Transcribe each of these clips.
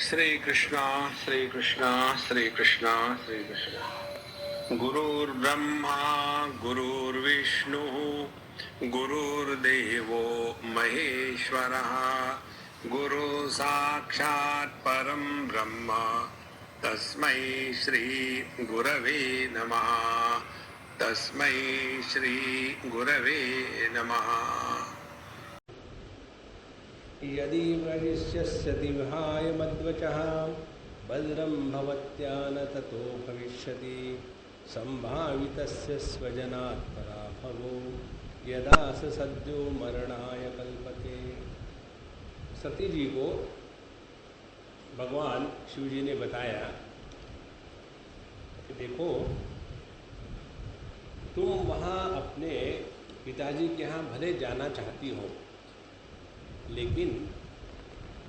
श्री कृष्णा श्री कृष्णा श्री कृष्णा श्री कृष्णा। गुरुर्ब्रह्मा गुरुर्विष्णु गुरुर्देवो महेश्वरः गुरु साक्षात् परं ब्रह्म तस्मै श्री गुरवे नमः। तस्मै श्री गुरवे नमः। यदि वहिष्यस्यति विहाय मद्वचः भद्रं भवत्या न ततो भविष्यति संभावितस्य स्वजनात् पराभवो यदा स सद्यो मरणाय कल्पते। सती जी को भगवान शिव जी ने बताया कि देखो, तुम वहाँ अपने पिताजी के यहाँ भले जाना चाहती हो, लेकिन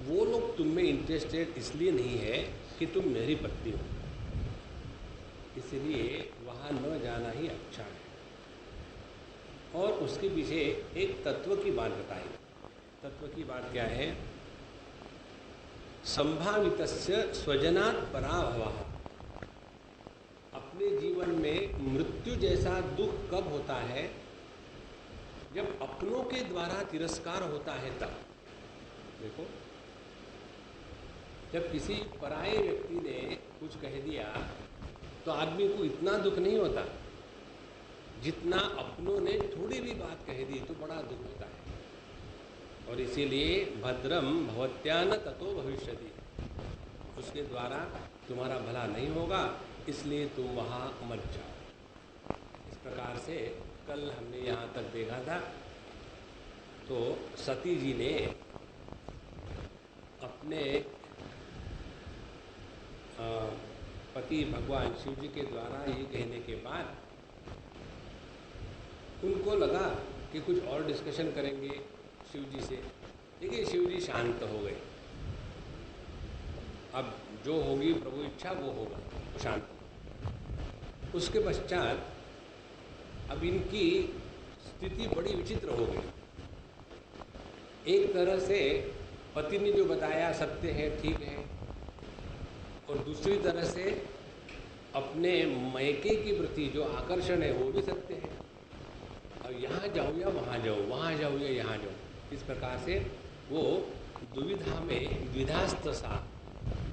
वो लोग तुम में इंटरेस्टेड इसलिए नहीं है कि तुम मेरी पत्नी हो, इसलिए वहाँ न जाना ही अच्छा है। और उसके पीछे एक तत्व की बात बताई। तत्व की बात क्या है? संभावितस्य स्वजनात् पराभवः। अपने जीवन में मृत्यु जैसा दुख कब होता है? जब अपनों के द्वारा तिरस्कार होता है तब। देखो, जब किसी पराये व्यक्ति ने कुछ कह दिया तो आदमी को इतना दुख नहीं होता जितना अपनों ने थोड़ी भी बात कह दी तो बड़ा दुख होता है। और इसीलिए भद्रम भवत्या न ततो भविष्यति, उसके द्वारा तुम्हारा भला नहीं होगा, इसलिए तुम वहाँ मत जाओ। इस प्रकार से कल हमने यहाँ तक देखा था। तो सती जी ने अपने पति भगवान शिव जी के द्वारा ये कहने के बाद उनको लगा कि कुछ और डिस्कशन करेंगे शिव जी से। देखिए, शिव जी शांत हो गए। अब जो होगी प्रभु इच्छा वो होगा, वो शांत। उसके पश्चात अब इनकी स्थिति बड़ी विचित्र हो गई। एक तरह से पति ने जो बताया सत्य है, ठीक है, और दूसरी तरह से अपने मैके के प्रति जो आकर्षण है वो भी सत्य है। और यहाँ जाओ या वहाँ जाओ, वहाँ जाओ या यहाँ जाओ, इस प्रकार से वो दुविधा में, द्विधास्त सा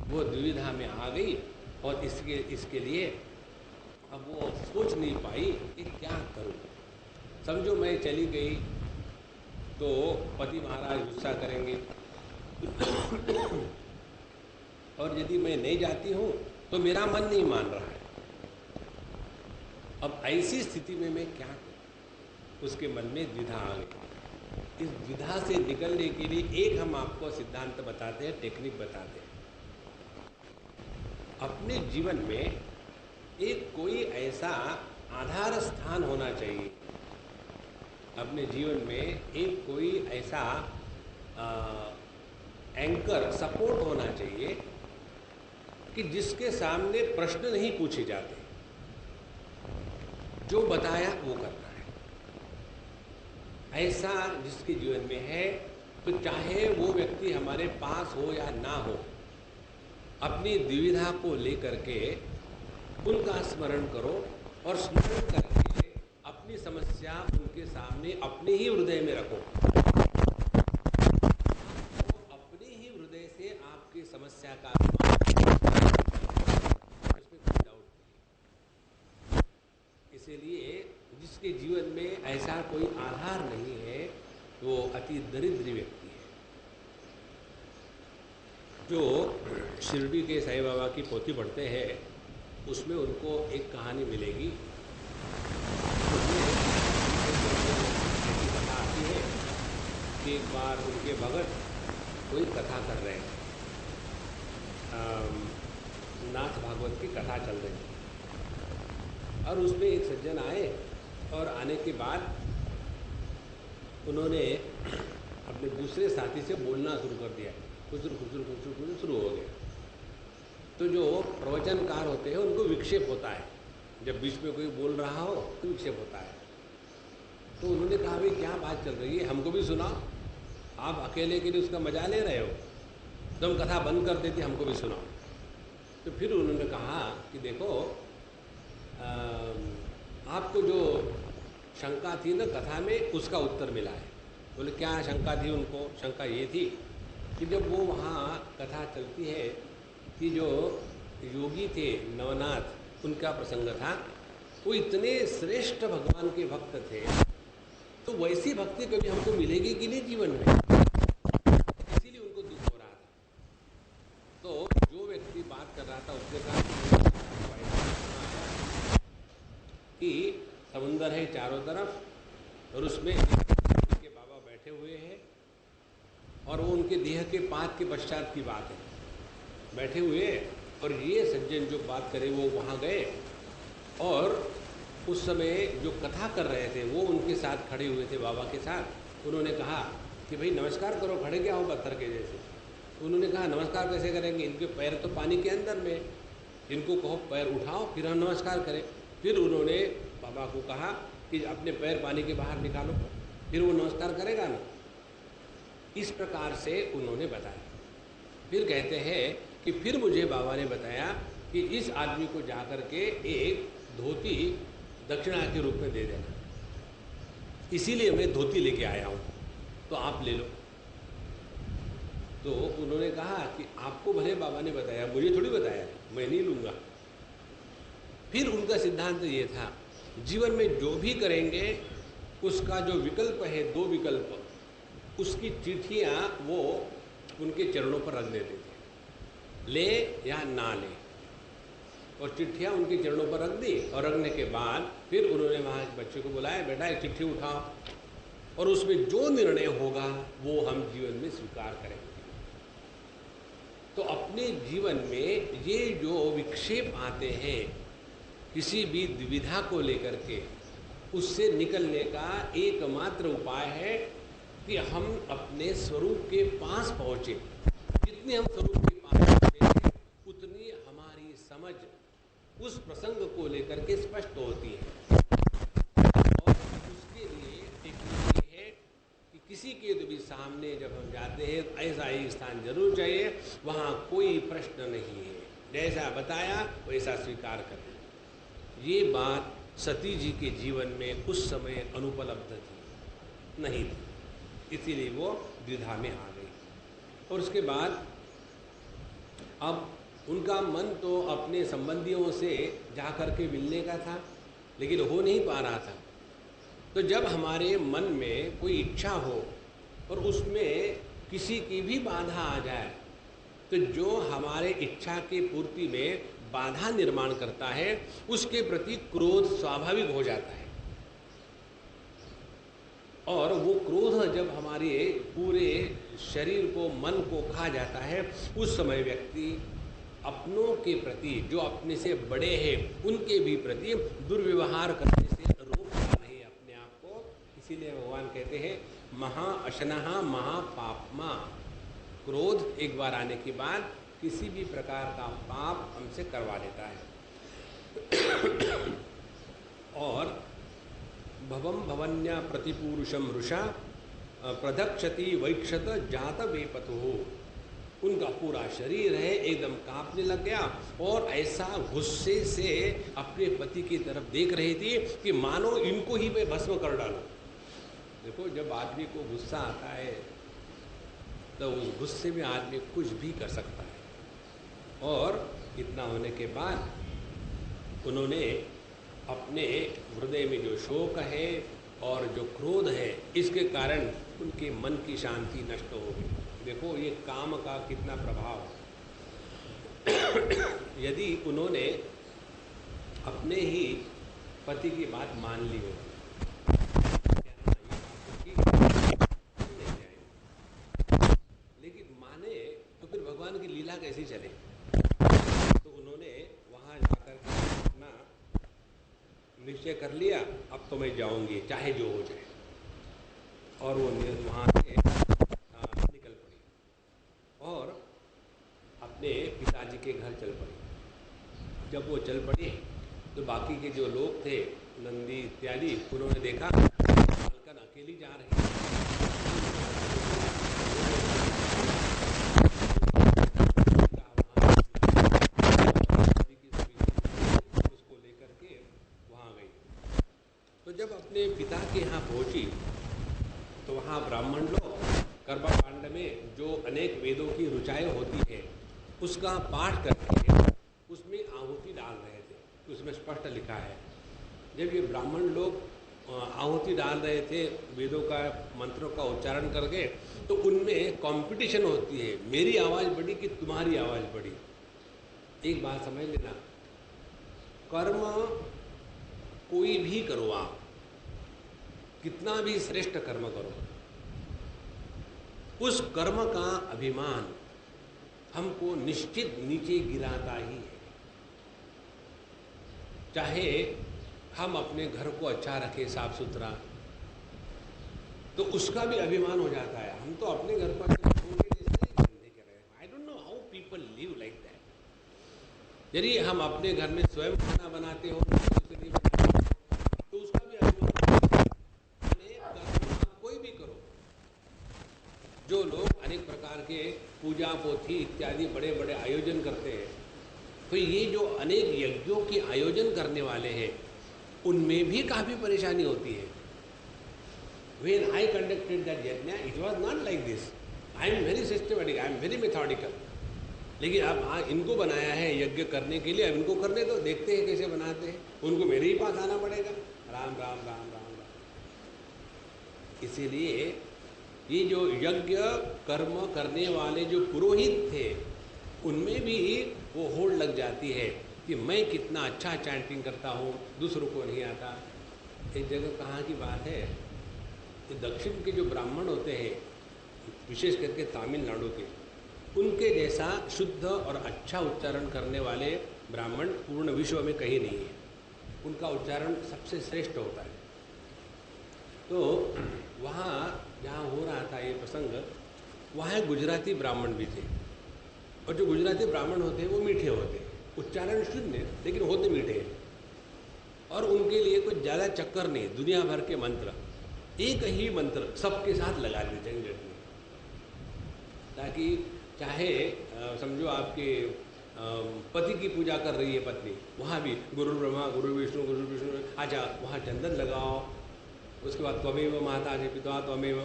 वो दुविधा में आ गई। और इसके लिए अब वो सोच नहीं पाई कि क्या करूँ। समझो मैं चली गई तो पति महाराज गुस्सा करेंगे और यदि मैं नहीं जाती हूँ तो मेरा मन नहीं मान रहा है। अब ऐसी स्थिति में मैं क्या करूँ? उसके मन में द्विधा आ गई। इस द्विधा से निकलने के लिए एक हम आपको सिद्धांत बताते हैं, टेक्निक बताते हैं। अपने जीवन में एक कोई ऐसा आधार स्थान होना चाहिए। अपने जीवन में एक कोई ऐसा एंकर, सपोर्ट होना चाहिए कि जिसके सामने प्रश्न नहीं पूछे जाते, जो बताया वो करना है। ऐसा जिसके जीवन में है, तो चाहे वो व्यक्ति हमारे पास हो या ना हो, अपनी द्विविधा को लेकर के उनका स्मरण करो और स्मरण करके अपनी समस्या उनके सामने अपने ही हृदय में रखो। तो अपने ही हृदय से आपकी समस्या का इसमें कोई डाउट नहीं। इसीलिए जिसके जीवन में ऐसा कोई आधार नहीं है वो अति दरिद्र व्यक्ति है। जो शिरडी के साईं बाबा की पोथी पढ़ते हैं उसमें उनको एक कहानी मिलेगी। उसमें ऐसी कथा आती है कि एक बार उनके भगत कोई कथा कर रहे हैं, नाथ भागवत की कथा चल रही थी। और उसमें एक सज्जन आए और आने के बाद उन्होंने अपने दूसरे साथी से बोलना शुरू कर दिया। खुसर शुरू हो गया। तो जो प्रवचनकार होते हैं उनको विक्षेप होता है, जब बीच में कोई बोल रहा हो तो विक्षेप होता है। तो उन्होंने कहा, भाई क्या बात चल रही है, हमको भी सुनाओ, आप अकेले के लिए उसका मजा ले रहे हो। तो हम कथा बंद कर देते, हमको भी सुनाओ। तो फिर उन्होंने कहा कि देखो आपको जो शंका थी ना कथा में, उसका उत्तर मिला है। बोले क्या शंका थी उनको? शंका ये थी कि जब वो वहाँ कथा चलती है कि जो योगी थे नवनाथ, उनका प्रसंग था, वो इतने श्रेष्ठ भगवान के भक्त थे, तो वैसी भक्ति कभी हमको मिलेगी कि नहीं जीवन में, इसीलिए उनको दुख हो रहा था। तो जो व्यक्ति बात कर रहा था उसने कहा कि समुंदर है चारों तरफ और उसमें के बाबा बैठे हुए हैं और वो उनके देह के पाद के पश्चात की बात है, बैठे हुए और ये सज्जन जो बात करे वो वहाँ गए और उस समय जो कथा कर रहे थे वो उनके साथ खड़े हुए थे बाबा के साथ। उन्होंने कहा कि भाई नमस्कार करो, खड़े क्या हो पत्थर के जैसे। उन्होंने कहा नमस्कार कैसे करेंगे, इनके पैर तो पानी के अंदर में, इनको कहो पैर उठाओ फिर हम नमस्कार करें। फिर उन्होंने बाबा को कहा कि अपने पैर पानी के बाहर निकालो, फिर वो नमस्कार करेगा ना। इस प्रकार से उन्होंने बताया। फिर कहते हैं कि फिर मुझे बाबा ने बताया कि इस आदमी को जाकर के एक धोती दक्षिणा के रूप में दे देना, इसीलिए मैं धोती लेके आया हूँ, तो आप ले लो। तो उन्होंने कहा कि आपको भले बाबा ने बताया, मुझे थोड़ी बताया, मैं नहीं लूँगा। फिर उनका सिद्धांत ये था, जीवन में जो भी करेंगे उसका जो विकल्प है, दो विकल्प, उसकी चिट्ठियाँ वो उनके चरणों पर रख देते थे, ले या ना ले। और चिट्ठियाँ उनके चरणों पर रख दी और रखने के बाद फिर उन्होंने वहाँ बच्चे को बुलाया, बेटा एक चिट्ठी उठाओ और उसमें जो निर्णय होगा वो हम जीवन में स्वीकार करेंगे। तो अपने जीवन में ये जो विक्षेप आते हैं किसी भी दुविधा को लेकर के, उससे निकलने का एकमात्र उपाय है कि हम अपने स्वरूप के पास पहुँचे। जितने हम स्वरूप के पास पहुँचेंगे उतनी हमारी समझ उस प्रसंग को लेकर के स्पष्ट होती है। और उसके लिए टेक्निक ये है कि किसी के भी सामने जब हम जाते हैं ऐसा ही स्थान जरूर चाहिए, वहाँ कोई प्रश्न नहीं है, जैसा बताया वैसा स्वीकार करें। ये बात सती जी के जीवन में उस समय अनुपलब्ध थी, नहीं थी, इसीलिए वो द्विधा में आ गई। और उसके बाद अब उनका मन तो अपने संबंधियों से जा कर के मिलने का था, लेकिन हो नहीं पा रहा था। तो जब हमारे मन में कोई इच्छा हो और उसमें किसी की भी बाधा आ जाए, तो जो हमारे इच्छा की पूर्ति में बाधा निर्माण करता है उसके प्रति क्रोध स्वाभाविक हो जाता है। और वो क्रोध जब हमारे पूरे शरीर को, मन को खा जाता है, उस समय व्यक्ति अपनों के प्रति, जो अपने से बड़े हैं उनके भी प्रति दुर्व्यवहार करने से रोकता नहीं अपने आप को। इसीलिए भगवान कहते हैं महाअशनहा महापापमा। क्रोध एक बार आने के बाद किसी भी प्रकार का पाप हमसे करवा देता है। और भवम भवन्या प्रतिपूरुषम रुषा प्रदक्षति वैक्षत जात बेपतु। उनका पूरा शरीर है एकदम कांपने लग गया और ऐसा गुस्से से अपने पति की तरफ देख रही थी कि मानो इनको ही मैं भस्म कर डालूं। देखो, जब आदमी को गुस्सा आता है तो उस गुस्से में आदमी कुछ भी कर सकता है। और इतना होने के बाद उन्होंने अपने हृदय में जो शोक है और जो क्रोध है, इसके कारण उनके मन की शांति नष्ट हो गई। देखो ये काम का कितना प्रभाव। यदि उन्होंने अपने ही पति की बात मान ली हो, लेकिन माने तो फिर भगवान की लीला कैसी चले। तो उन्होंने वहाँ जाकर के अपना निश्चय कर लिया, अब तो मैं जाऊंगी चाहे जो हो जाए। और वो वहाँ से निकल पड़ी और अपने पिताजी के घर चल पड़ी। जब वो चल पड़ी तो बाकी के जो लोग थे, नंदी इत्यादि, उन्होंने देखा मालकन अकेली जा रही है। के यहाँ पहुँची तो वहाँ ब्राह्मण लोग कर्मकांड में जो अनेक वेदों की ऋचाएँ होती है उसका पाठ करके उसमें आहुति डाल रहे थे। उसमें स्पष्ट लिखा है, जब ये ब्राह्मण लोग आहुति डाल रहे थे वेदों का मंत्रों का उच्चारण करके, तो उनमें कंपटीशन होती है, मेरी आवाज़ बड़ी कि तुम्हारी आवाज़ बड़ी। एक बात समझ लेना, कर्म कोई भी करो, आप कितना भी श्रेष्ठ कर्म करो, उस कर्म का अभिमान हमको निश्चित नीचे गिराता ही है। चाहे हम अपने घर को अच्छा रखें, साफ सुथरा, तो उसका भी अभिमान हो जाता है। हम तो अपने घर पर I don't know how people live like that. यदि हम अपने घर में स्वयं खाना बनाते हो तो उसका भी अभिमान। कोई भी करो, जो लोग अनेक प्रकार के पूजा पोथी इत्यादि बड़े बड़े आयोजन करते हैं, तो ये जो अनेक यज्ञों के आयोजन करने वाले हैं उनमें भी काफ़ी परेशानी होती है। When I conducted that yajna, it was not like this. I am very systematic, I am very methodical. लेकिन अब इनको बनाया है यज्ञ करने के लिए, अब इनको करने दो, देखते हैं कैसे बनाते हैं। उनको मेरे ही पास आना पड़ेगा, राम राम राम राम राम। इसीलिए ये जो यज्ञ कर्म करने वाले जो पुरोहित थे उनमें भी वो होड़ लग जाती है कि मैं कितना अच्छा चैंटिंग करता हूँ, दूसरों को नहीं आता। एक जगह कहाँ की बात है, दक्षिण के जो ब्राह्मण होते हैं, विशेष करके तमिलनाडु के, उनके जैसा शुद्ध और अच्छा उच्चारण करने वाले ब्राह्मण पूर्ण विश्व में कहीं नहीं है। उनका उच्चारण सबसे श्रेष्ठ होता है। तो वहाँ जहाँ हो रहा था ये प्रसंग, वहाँ गुजराती ब्राह्मण भी थे, और जो गुजराती ब्राह्मण होते हैं वो मीठे होते हैं, उच्चारण शून्य लेकिन होते मीठे हैं, और उनके लिए कुछ ज़्यादा चक्कर नहीं, दुनिया भर के मंत्र, एक ही मंत्र सबके साथ लगा देते हैं जट में, ताकि चाहे समझो आपके पति की पूजा कर रही है पत्नी, वहाँ भी गुरु ब्रह्मा गुरु विष्णु, अच्छा वहाँ चंदन लगाओ, उसके बाद त्वमेव माता जी पिता त्वमेव,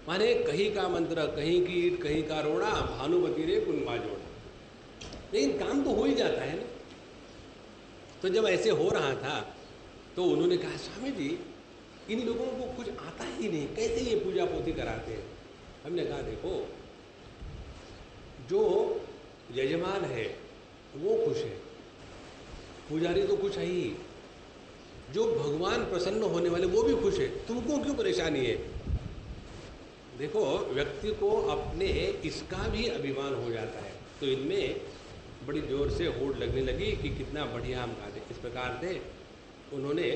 माने कहीं का मंत्र, कहीं कीट, कहीं का रोड़ा, भानुमति रे कुंभा जोड़ा, लेकिन काम तो हो ही जाता है ना। तो जब ऐसे हो रहा था तो उन्होंने कहा, स्वामी जी इन लोगों को कुछ आता ही नहीं, कैसे ये पूजा पोथी कराते हैं। हमने कहा देखो, जो यजमान है वो खुश है, पुजारी तो खुश है ही, जो भगवान प्रसन्न होने वाले वो भी खुश है, तुमको क्यों परेशानी है। देखो व्यक्ति को अपने इसका भी अभिमान हो जाता है, तो इनमें बड़ी जोर से होड़ लगने लगी कि कितना बढ़िया हम गाते। इस प्रकार से उन्होंने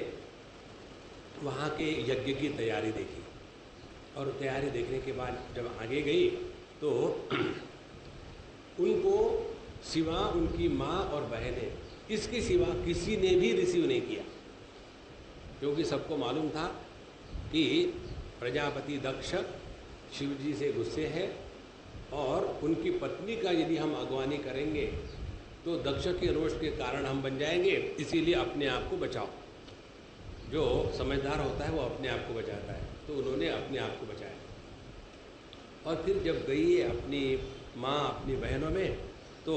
वहाँ के यज्ञ की तैयारी देखी, और तैयारी देखने के बाद जब आगे गई तो उनको सिवा उनकी माँ और बहनें, इसके सिवा किसी ने भी रिसीव नहीं किया, क्योंकि सबको मालूम था कि प्रजापति दक्ष शिव जी से गुस्से है, और उनकी पत्नी का यदि हम अगवानी करेंगे तो दक्ष के रोष के कारण हम बन जाएंगे, इसीलिए अपने आप को बचाओ। जो समझदार होता है वो अपने आप को बचाता है, तो उन्होंने अपने आप को बचाया। और फिर जब गई है अपनी माँ अपनी बहनों में, तो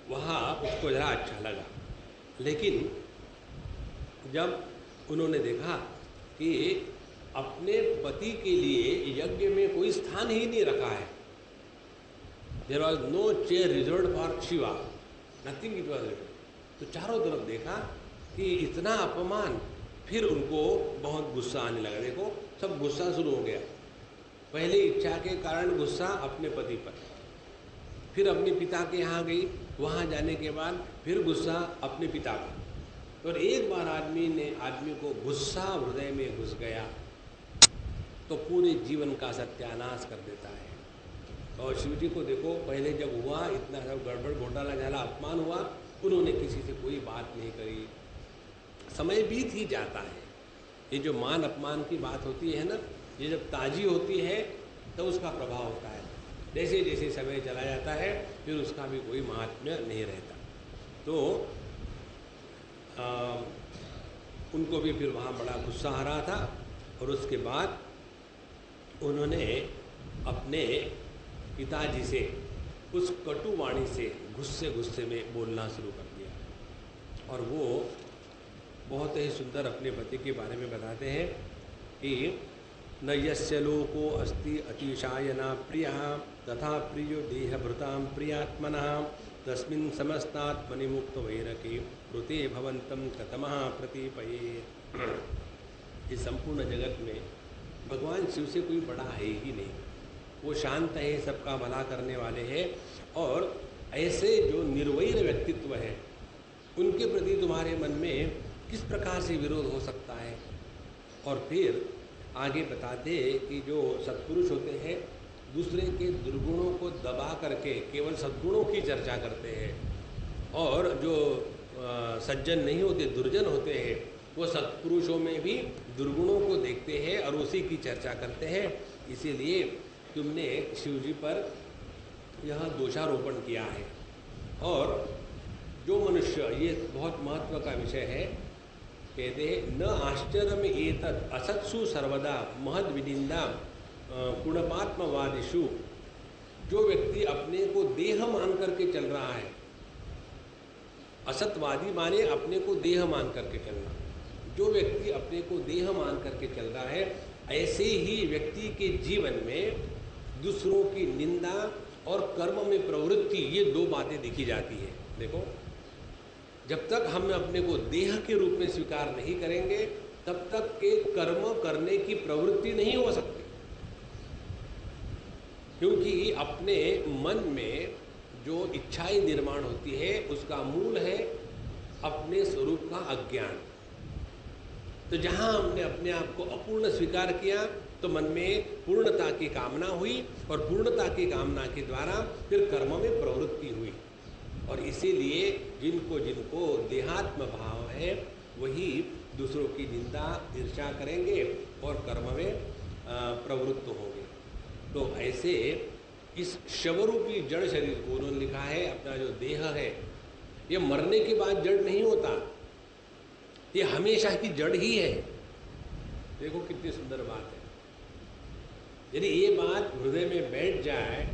वहाँ उसको ज़रा अच्छा लगा, लेकिन जब उन्होंने देखा कि अपने पति के लिए यज्ञ में कोई स्थान ही नहीं रखा है, there was no chair reserved for Shiva, nothing it was reserved, तो चारों तरफ देखा कि इतना अपमान, फिर उनको बहुत गुस्सा आने लगा। देखो सब गुस्सा शुरू हो गया, पहले इच्छा के कारण गुस्सा अपने पति पर, फिर अपने पिता के यहाँ गई, वहाँ जाने के बाद फिर गुस्सा अपने पिता पर, और एक बार आदमी को गुस्सा हृदय में घुस गया तो पूरे जीवन का सत्यानाश कर देता है। और शिव जी को देखो, पहले जब हुआ इतना सब गड़बड़ घोटाला झाला, अपमान हुआ, उन्होंने किसी से कोई बात नहीं करी, समय बीत ही जाता है। ये जो मान अपमान की बात होती है ना, ये जब ताजी होती है तो उसका प्रभाव होता है, जैसे जैसे समय चला जाता है फिर उसका भी कोई महात्म्य नहीं रहता। तो उनको भी फिर वहाँ बड़ा गुस्सा आ रहा था और उसके बाद उन्होंने अपने पिताजी से उस कटु वाणी से गुस्से गुस्से में बोलना शुरू कर दिया। और वो बहुत ही सुंदर अपने पति के बारे में बताते हैं कि न यस्य लोको अस्ति अतिशायना प्रियः तथा प्रियो देहभृतां प्रियात्मनः तस्मिन् समस्तात्मनि मुक्त वैरके ऋते भवन्तं कतमः प्रतीपये। इस संपूर्ण जगत में भगवान शिव से कोई बड़ा है ही नहीं। वो शांत है, सबका भला करने वाले हैं, और ऐसे जो निर्वैर व्यक्तित्व है उनके प्रति तुम्हारे मन में किस प्रकार से विरोध हो सकता है। और फिर आगे बताते कि जो सत्पुरुष होते हैं दूसरे के दुर्गुणों को दबा करके केवल सद्गुणों की चर्चा करते हैं, और जो सज्जन नहीं होते, दुर्जन होते हैं, वो सत्पुरुषों में भी दुर्गुणों को देखते हैं और उसी की चर्चा करते हैं। इसीलिए तुमने शिवजी पर यह दोषारोपण किया है। और जो मनुष्य, ये बहुत महत्व का विषय है, कहते हैं न आश्चर्यम एतत् असत्सु सर्वदा महद विनिंदा गुणपात्मवादिषु। जो व्यक्ति अपने को देह मान करके चल रहा है, असतवादी माने अपने को देह मान करके चलना, जो व्यक्ति अपने को देह मान करके चल रहा है, ऐसे ही व्यक्ति के जीवन में दूसरों की निंदा और कर्म में प्रवृत्ति, ये दो बातें देखी जाती है। देखो, जब तक हम अपने को देह के रूप में स्वीकार नहीं करेंगे तब तक के कर्म करने की प्रवृत्ति नहीं हो सकती, क्योंकि अपने मन में जो इच्छाएं निर्माण होती है उसका मूल है अपने स्वरूप का अज्ञान। तो जहाँ हमने अपने आप को अपूर्ण स्वीकार किया तो मन में पूर्णता की कामना हुई, और पूर्णता की कामना के द्वारा फिर कर्म में प्रवृत्ति हुई। और इसीलिए जिनको जिनको देहात्म भाव है वही दूसरों की निंदा ईर्ष्या करेंगे और कर्म में प्रवृत्त होंगे। तो ऐसे इस शवरूपी जड़ शरीर को उन्होंने लिखा है, अपना जो देह है ये मरने के बाद जड़ नहीं होता, ये हमेशा की जड़ ही है। देखो कितनी सुंदर बात है। यदि ये बात हृदय में बैठ जाए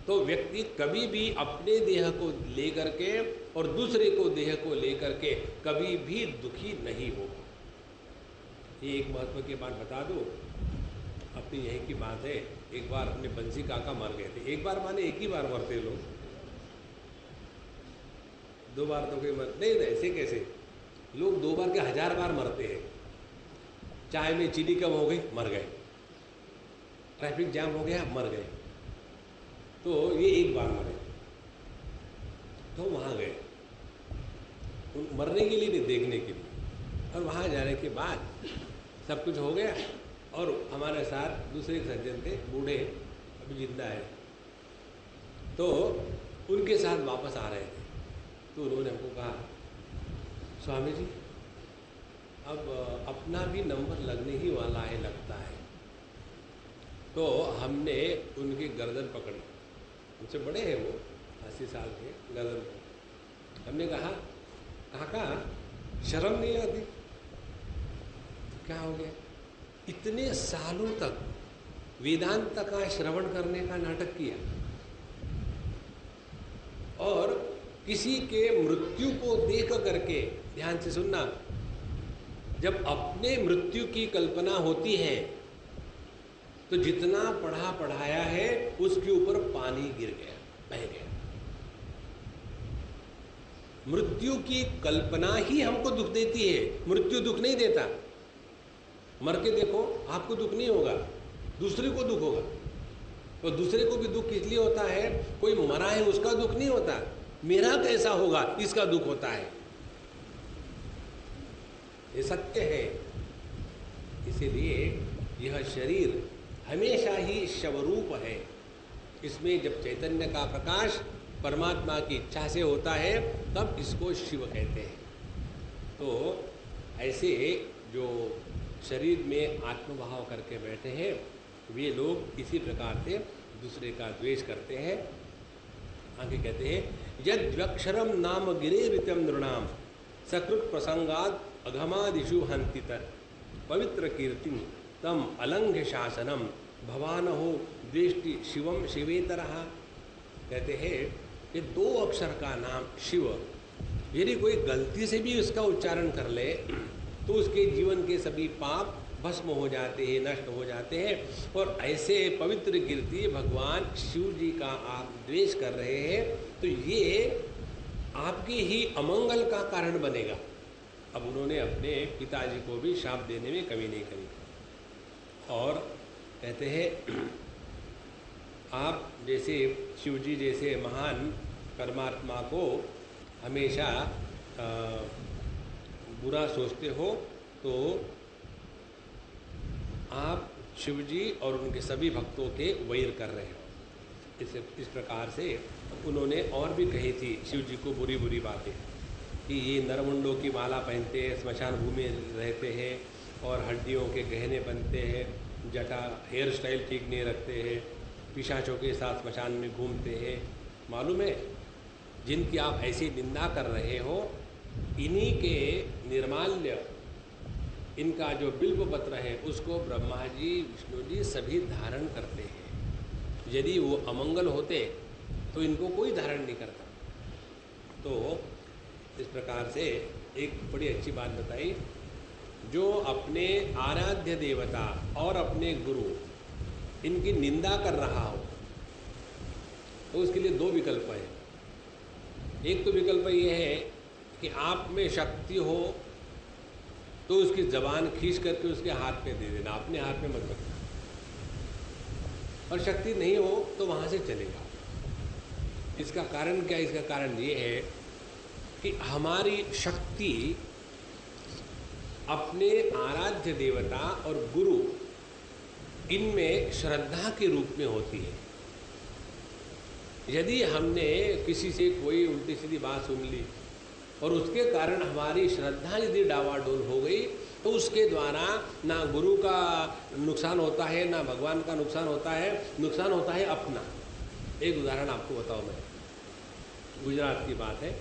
तो व्यक्ति कभी भी अपने देह को लेकर के और दूसरे को देह को लेकर के कभी भी दुखी नहीं होगा। ये एक महत्व की बात बता दूं, अपनी यही की बात है। एक बार अपने बंसी काका मर गए थे। एक बार माने एक ही बार मरते लोग, दो बार तो कोई मर नहीं, ऐसे कैसे लोग 2 बार के 1000 बार मरते हैं। चाय में चीनी कम हो गई, मर गए, ट्रैफिक जाम हो गया, मर गए। तो ये एक बार मरे, तो वहाँ गए मरने के लिए नहीं, देखने के लिए। और वहाँ जाने के बाद सब कुछ हो गया, और हमारे साथ दूसरे सज्जन थे, बूढ़े, अभी जिंदा है, तो उनके साथ वापस आ रहे थे। तो उन्होंने हमको कहा, स्वामी जी अब अपना भी नंबर लगने ही वाला है लगता है। तो हमने उनकी गर्दन पकड़ी, उनसे बड़े हैं वो, 80 साल के, गर्दन पकड़ी। हमने कहा, काका शर्म नहीं आती? तो क्या हो गया? इतने सालों तक वेदांत का श्रवण करने का नाटक किया, और किसी के मृत्यु को देख करके, ध्यान से सुनना, जब अपने मृत्यु की कल्पना होती है तो जितना पढ़ा पढ़ाया है उसके ऊपर पानी गिर गया, बह गया। मृत्यु की कल्पना ही हमको दुख देती है, मृत्यु दुख नहीं देता। मर के देखो, आपको दुख नहीं होगा, दूसरे को दुख होगा। तो दूसरे को भी दुख इसलिए होता है, कोई मरा है उसका दुख नहीं होता, मेरा कैसा होगा इसका दुख होता है। ये सत्य है। इसीलिए यह शरीर हमेशा ही शवरूप है। इसमें जब चैतन्य का प्रकाश परमात्मा की इच्छा से होता है तब इसको शिव कहते हैं। तो ऐसे जो शरीर में आत्मभाव करके बैठे हैं वे लोग इसी प्रकार से दूसरे का द्वेष करते हैं। आगे कहते हैं, यद्यक्षरम नाम गिरेरितम नृणाम सकृत प्रसंगाद अघमादिषु हंति तत् पवित्र कीर्तिम तम अलंघ्य शासनम भवान हो द्वेष्टि शिवम शिवेतरः। कहते हैं कि 2 अक्षर का नाम शिव, यदि कोई गलती से भी उसका उच्चारण कर ले तो उसके जीवन के सभी पाप भस्म हो जाते हैं, नष्ट हो जाते हैं। और ऐसे पवित्र कीर्ति भगवान शिव जी का आप द्वेष कर रहे हैं तो ये आपके ही अमंगल का कारण बनेगा। अब उन्होंने अपने पिताजी को भी शाप देने में कमी नहीं करी। और कहते हैं आप जैसे शिव जी जैसे महान परमात्मा को हमेशा बुरा सोचते हो तो आप शिव जी और उनके सभी भक्तों के वैर कर रहे हो। इस प्रकार से उन्होंने और भी कही थी शिव जी को बुरी बुरी बातें कि ये नरमुंडों की माला पहनते हैं, स्मशान भूमि रहते हैं और हड्डियों के गहने बनते हैं, जटा हेयर स्टाइल ठीक नहीं रखते हैं, पिशाचों के साथ स्मशान में घूमते हैं। मालूम है जिनकी आप ऐसी निंदा कर रहे हो इन्हीं के निर्माल्य, इनका जो बिल्व पत्र है उसको ब्रह्मा जी विष्णु जी सभी धारण करते हैं। यदि वो अमंगल होते तो इनको कोई धारण नहीं करता। तो इस प्रकार से एक बड़ी अच्छी बात बताई, जो अपने आराध्य देवता और अपने गुरु इनकी निंदा कर रहा हो तो उसके लिए 2 विकल्प हैं। एक तो विकल्प ये है कि आप में शक्ति हो तो उसकी जबान खींच करके उसके हाथ पे दे देना, अपने हाथ में मत रखना। और शक्ति नहीं हो तो वहाँ से चलेगा। इसका कारण क्या? इसका कारण ये है कि हमारी शक्ति अपने आराध्य देवता और गुरु इनमें श्रद्धा के रूप में होती है। यदि हमने किसी से कोई उल्टी सीधी बात सुन ली और उसके कारण हमारी श्रद्धा यदि डावाडोल हो गई तो उसके द्वारा ना गुरु का नुकसान होता है ना भगवान का नुकसान होता है, नुकसान होता है अपना। एक उदाहरण आपको बताऊं मैं, गुजरात की बात है,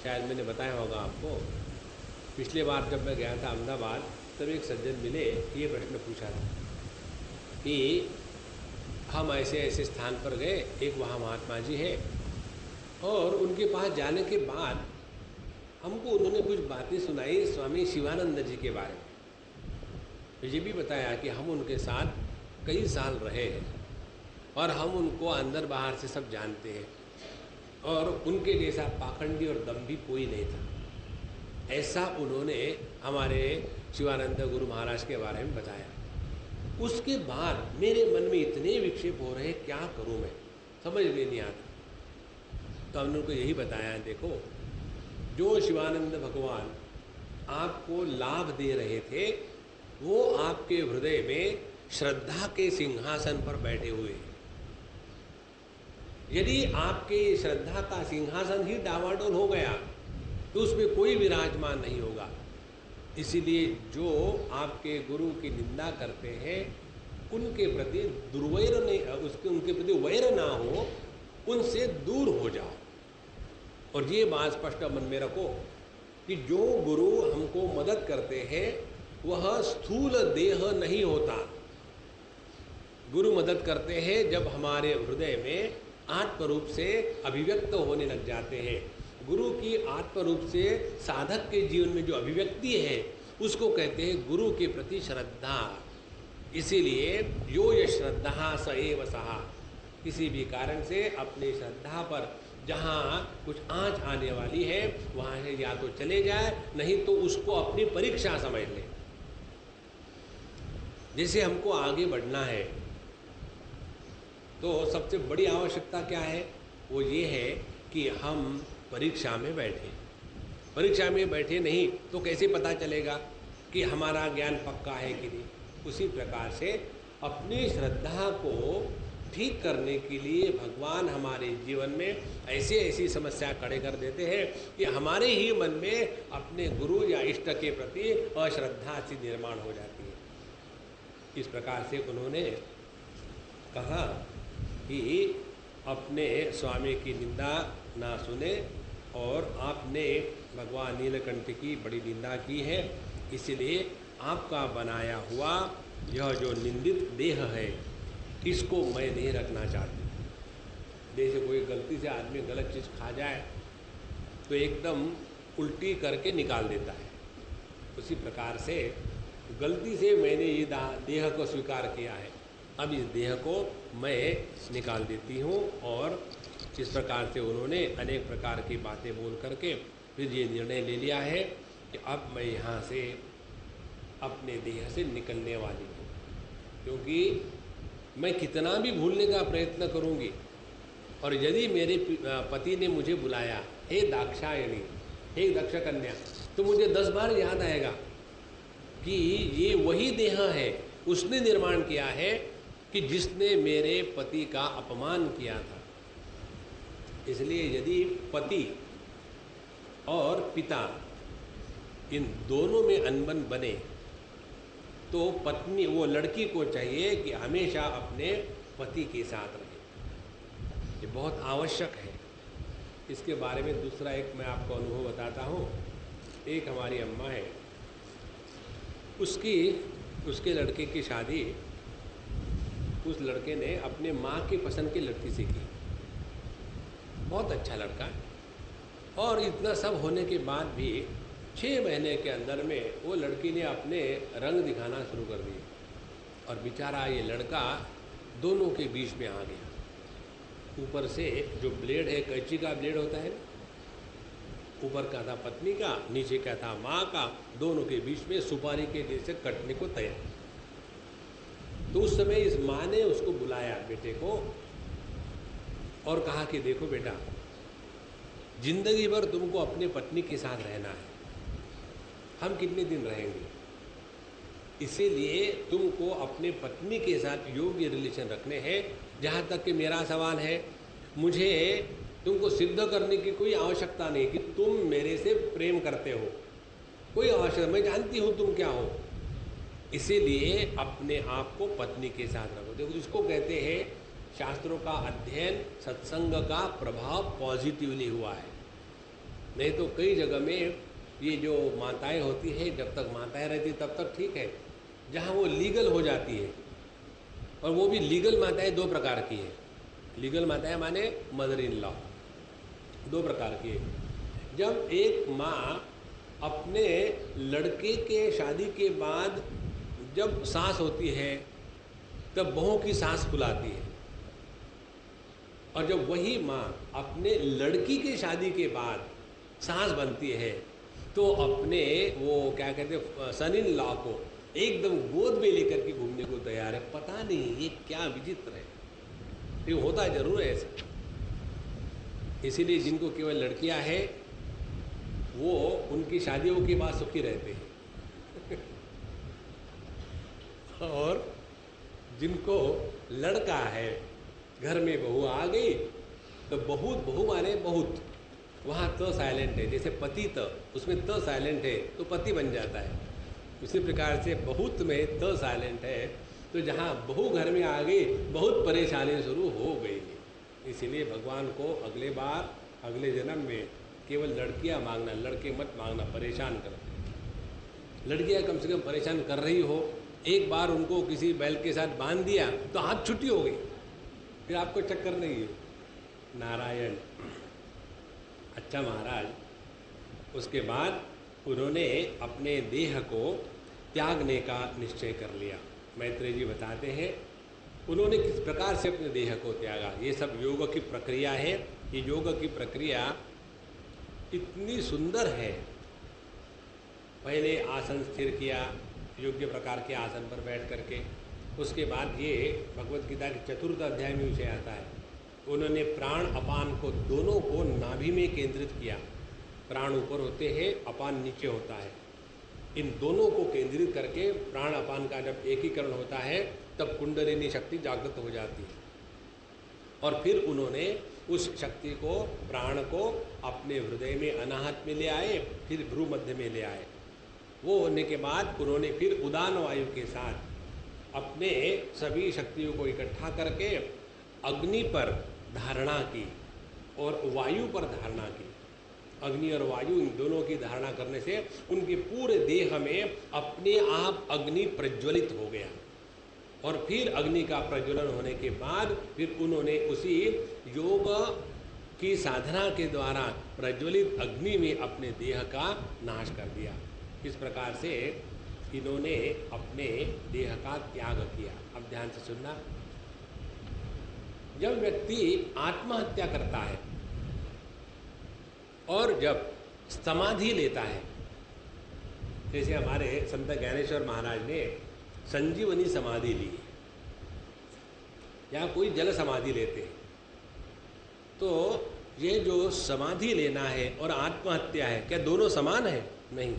शायद मैंने बताया होगा आपको। पिछले बार जब मैं गया था अहमदाबाद तब एक सज्जन मिले, ये प्रश्न पूछा था कि हम ऐसे ऐसे स्थान पर गए, एक वहाँ महात्मा जी है और उनके पास जाने के बाद हमको उन्होंने कुछ बातें सुनाई स्वामी शिवानंद जी के बारे में। ये भी बताया कि हम उनके साथ कई साल रहे हैं और हम उनको अंदर बाहर से सब जानते हैं और उनके जैसा पाखंडी और दम्भी कोई नहीं था। ऐसा उन्होंने हमारे शिवानंद गुरु महाराज के बारे में बताया। उसके बाद मेरे मन में इतने विक्षेप हो रहे, क्या करूं मैं, समझ में नहीं आता। तो हमने उनको यही बताया, देखो जो शिवानंद भगवान आपको लाभ दे रहे थे वो आपके हृदय में श्रद्धा के सिंहासन पर बैठे हुए हैं। यदि आपके श्रद्धा का सिंहासन ही डावाडोल हो गया तो उसमें कोई विराजमान नहीं होगा। इसीलिए जो आपके गुरु की निंदा करते हैं उनके प्रति दुर्वैर नहीं, उनके प्रति वैर ना हो, उनसे दूर हो जाओ। और ये बात स्पष्ट मन में रखो कि जो गुरु हमको मदद करते हैं वह स्थूल देह नहीं होता। गुरु मदद करते हैं जब हमारे हृदय में आत्म रूप से अभिव्यक्त होने लग जाते हैं। गुरु की आत्म रूप से साधक के जीवन में जो अभिव्यक्ति है उसको कहते हैं गुरु के प्रति श्रद्धा। इसीलिए यो ये श्रद्धा स एव सहा, किसी भी कारण से अपनी श्रद्धा पर जहाँ कुछ आँच आने वाली है वहाँ से या तो चले जाए, नहीं तो उसको अपनी परीक्षा समझ ले। जैसे हमको आगे बढ़ना है तो सबसे बड़ी आवश्यकता क्या है? वो ये है कि हम परीक्षा में बैठे। परीक्षा में बैठे नहीं तो कैसे पता चलेगा कि हमारा ज्ञान पक्का है कि नहीं? उसी प्रकार से अपनी श्रद्धा को ठीक करने के लिए भगवान हमारे जीवन में ऐसी ऐसी समस्या खड़े कर देते हैं कि हमारे ही मन में अपने गुरु या इष्ट के प्रति अश्रद्धा सी निर्माण हो जाती है। इस प्रकार से उन्होंने कहा कि अपने स्वामी की निंदा ना सुने और आपने भगवान नीलकंठ की बड़ी निंदा की है, इसलिए आपका बनाया हुआ यह जो निंदित देह है इसको मैं नहीं रखना चाहती। जैसे कोई गलती से आदमी गलत चीज़ खा जाए तो एकदम उल्टी करके निकाल देता है, उसी प्रकार से गलती से मैंने ये देह को स्वीकार किया है, अब इस देह को मैं निकाल देती हूँ। और इस प्रकार से उन्होंने अनेक प्रकार की बातें बोल करके फिर ये निर्णय ले लिया है कि अब मैं यहाँ से अपने देह से निकलने वाली हूँ, क्योंकि मैं कितना भी भूलने का प्रयत्न करूँगी और यदि मेरे पति ने मुझे बुलाया, हे दाक्षायणी, हे दक्ष कन्या, तो मुझे 10 बार याद आएगा कि ये वही देह है, उसने निर्माण किया है कि जिसने मेरे पति का अपमान किया था। इसलिए यदि पति और पिता इन दोनों में अनबन बने तो पत्नी, वो लड़की को चाहिए कि हमेशा अपने पति के साथ रहे, ये बहुत आवश्यक है। इसके बारे में दूसरा एक मैं आपको अनुभव बताता हूँ। एक हमारी अम्मा है, उसके लड़के की शादी उस लड़के ने अपने माँ की पसंद की लड़की से की, बहुत अच्छा लड़का है, और इतना सब होने के बाद भी 6 महीने के अंदर में वो लड़की ने अपने रंग दिखाना शुरू कर दिए और बेचारा ये लड़का दोनों के बीच में आ गया। ऊपर से जो ब्लेड है, कैंची का ब्लेड होता है, ऊपर का था पत्नी का, नीचे का था माँ का, दोनों के बीच में सुपारी के जैसे कटने को तैयार। तो उस समय इस माँ ने उसको बुलाया बेटे को और कहा कि देखो बेटा, जिंदगी भर तुमको अपने पत्नी के साथ रहना है, हम कितने दिन रहेंगे, इसीलिए तुमको अपने पत्नी के साथ योग्य रिलेशन रखने हैं। जहाँ तक कि मेरा सवाल है, मुझे तुमको सिद्ध करने की कोई आवश्यकता नहीं कि तुम मेरे से प्रेम करते हो, कोई आवश्यकता, मैं जानती हूँ तुम क्या हो, इसीलिए अपने आप को पत्नी के साथ रखो। देखो, इसको कहते हैं शास्त्रों का अध्ययन, सत्संग का प्रभाव पॉजिटिवली हुआ है। नहीं तो कई जगह में ये जो माताएं होती है, जब तक माताएं रहती तब तक ठीक है, जहाँ वो लीगल हो जाती है, और वो भी लीगल माताएं 2 प्रकार की है। लीगल माताएं माने मदर इन लॉ, 2 प्रकार की है। जब एक माँ अपने लड़के के शादी के बाद जब सास होती है तब बहू की सांस फुलाती है, और जब वही माँ अपने लड़की के शादी के बाद सास बनती है तो अपने वो क्या कहते हैं सन इन लॉ को एकदम गोद में लेकर के घूमने को तैयार है। पता नहीं ये क्या विचित्र है, ये होता जरूर है ऐसा। इसीलिए जिनको केवल लड़कियां हैं वो उनकी शादियों के बाद सुखी रहते हैं और जिनको लड़का है, घर में बहू आ गई तो बहू माने बहुत, वहाँ तो साइलेंट है, जैसे पति तो उसमें तो साइलेंट है तो पति बन जाता है, उसी प्रकार से बहुत में तो साइलेंट है, तो जहाँ बहू घर में आ गई बहुत परेशानी शुरू हो गई। इसीलिए भगवान को अगले बार, अगले जन्म में केवल लड़कियाँ मांगना, लड़के मत मांगना, परेशान कर। लड़कियाँ कम से कम परेशान कर रही हो, एक बार उनको किसी बैल के साथ बांध दिया तो हाथ छुट्टी हो गई, फिर आपको चक्कर नहीं है। नारायण। अच्छा महाराज, उसके बाद उन्होंने अपने देह को त्यागने का निश्चय कर लिया। मैत्रेय जी बताते हैं उन्होंने किस प्रकार से अपने देह को त्यागा। ये सब योग की प्रक्रिया है। ये योग की प्रक्रिया इतनी सुंदर है। पहले आसन स्थिर किया, योग्य प्रकार के आसन पर बैठ करके, उसके बाद ये भगवत गीता के 4th अध्याय में विषय आता है, उन्होंने प्राण अपान को दोनों को नाभि में केंद्रित किया। प्राण ऊपर होते हैं, अपान नीचे होता है। इन दोनों को केंद्रित करके प्राण अपान का जब एकीकरण होता है तब कुंडलिनी शक्ति जागृत हो जाती है, और फिर उन्होंने उस शक्ति को, प्राण को अपने हृदय में अनाहत में ले आए, फिर भ्रू मध्य में ले आए। वो होने के बाद उन्होंने फिर उदान वायु के साथ अपने सभी शक्तियों को इकट्ठा करके अग्नि पर धारणा की और वायु पर धारणा की। अग्नि और वायु इन दोनों की धारणा करने से उनके पूरे देह में अपने आप अग्नि प्रज्वलित हो गया। और फिर अग्नि का प्रज्वलन होने के बाद फिर उन्होंने उसी योग की साधना के द्वारा प्रज्वलित अग्नि में अपने देह का नाश कर दिया। इस प्रकार से इन्होंने अपने देह का त्याग किया। अब ध्यान से सुनना, जब व्यक्ति आत्महत्या करता है और जब समाधि लेता है, जैसे हमारे संत ज्ञानेश्वर महाराज ने संजीवनी समाधि ली या कोई जल समाधि लेते हैं, तो ये जो समाधि लेना है और आत्महत्या है, क्या दोनों समान है? नहीं।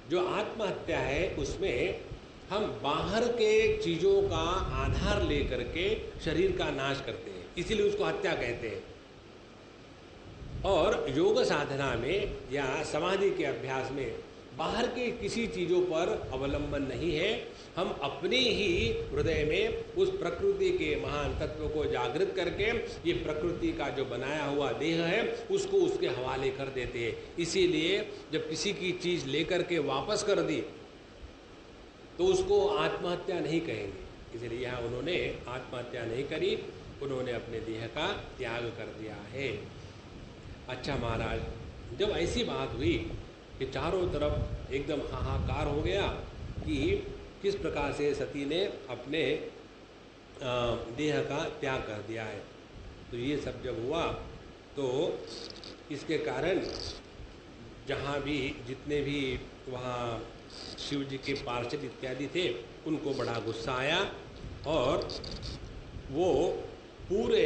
जो आत्महत्या है उसमें हम बाहर के चीज़ों का आधार लेकर के शरीर का नाश करते हैं, इसीलिए उसको हत्या कहते हैं। और योग साधना में या समाधि के अभ्यास में बाहर के किसी चीज़ों पर अवलंबन नहीं है, हम अपने ही हृदय में उस प्रकृति के महान तत्व को जागृत करके ये प्रकृति का जो बनाया हुआ देह है उसको उसके हवाले कर देते हैं। इसीलिए जब किसी की चीज़ लेकर के वापस कर दी तो उसको आत्महत्या नहीं कहेंगे, इसलिए यहाँ उन्होंने आत्महत्या नहीं करी, उन्होंने अपने देह का त्याग कर दिया है। अच्छा महाराज, जब ऐसी बात हुई कि चारों तरफ एकदम हाहाकार हो गया कि किस प्रकार से सती ने अपने देह का त्याग कर दिया है, तो ये सब जब हुआ तो इसके कारण जहाँ भी जितने भी वहाँ शिव जी के पार्षद इत्यादि थे उनको बड़ा गुस्सा आया और वो पूरे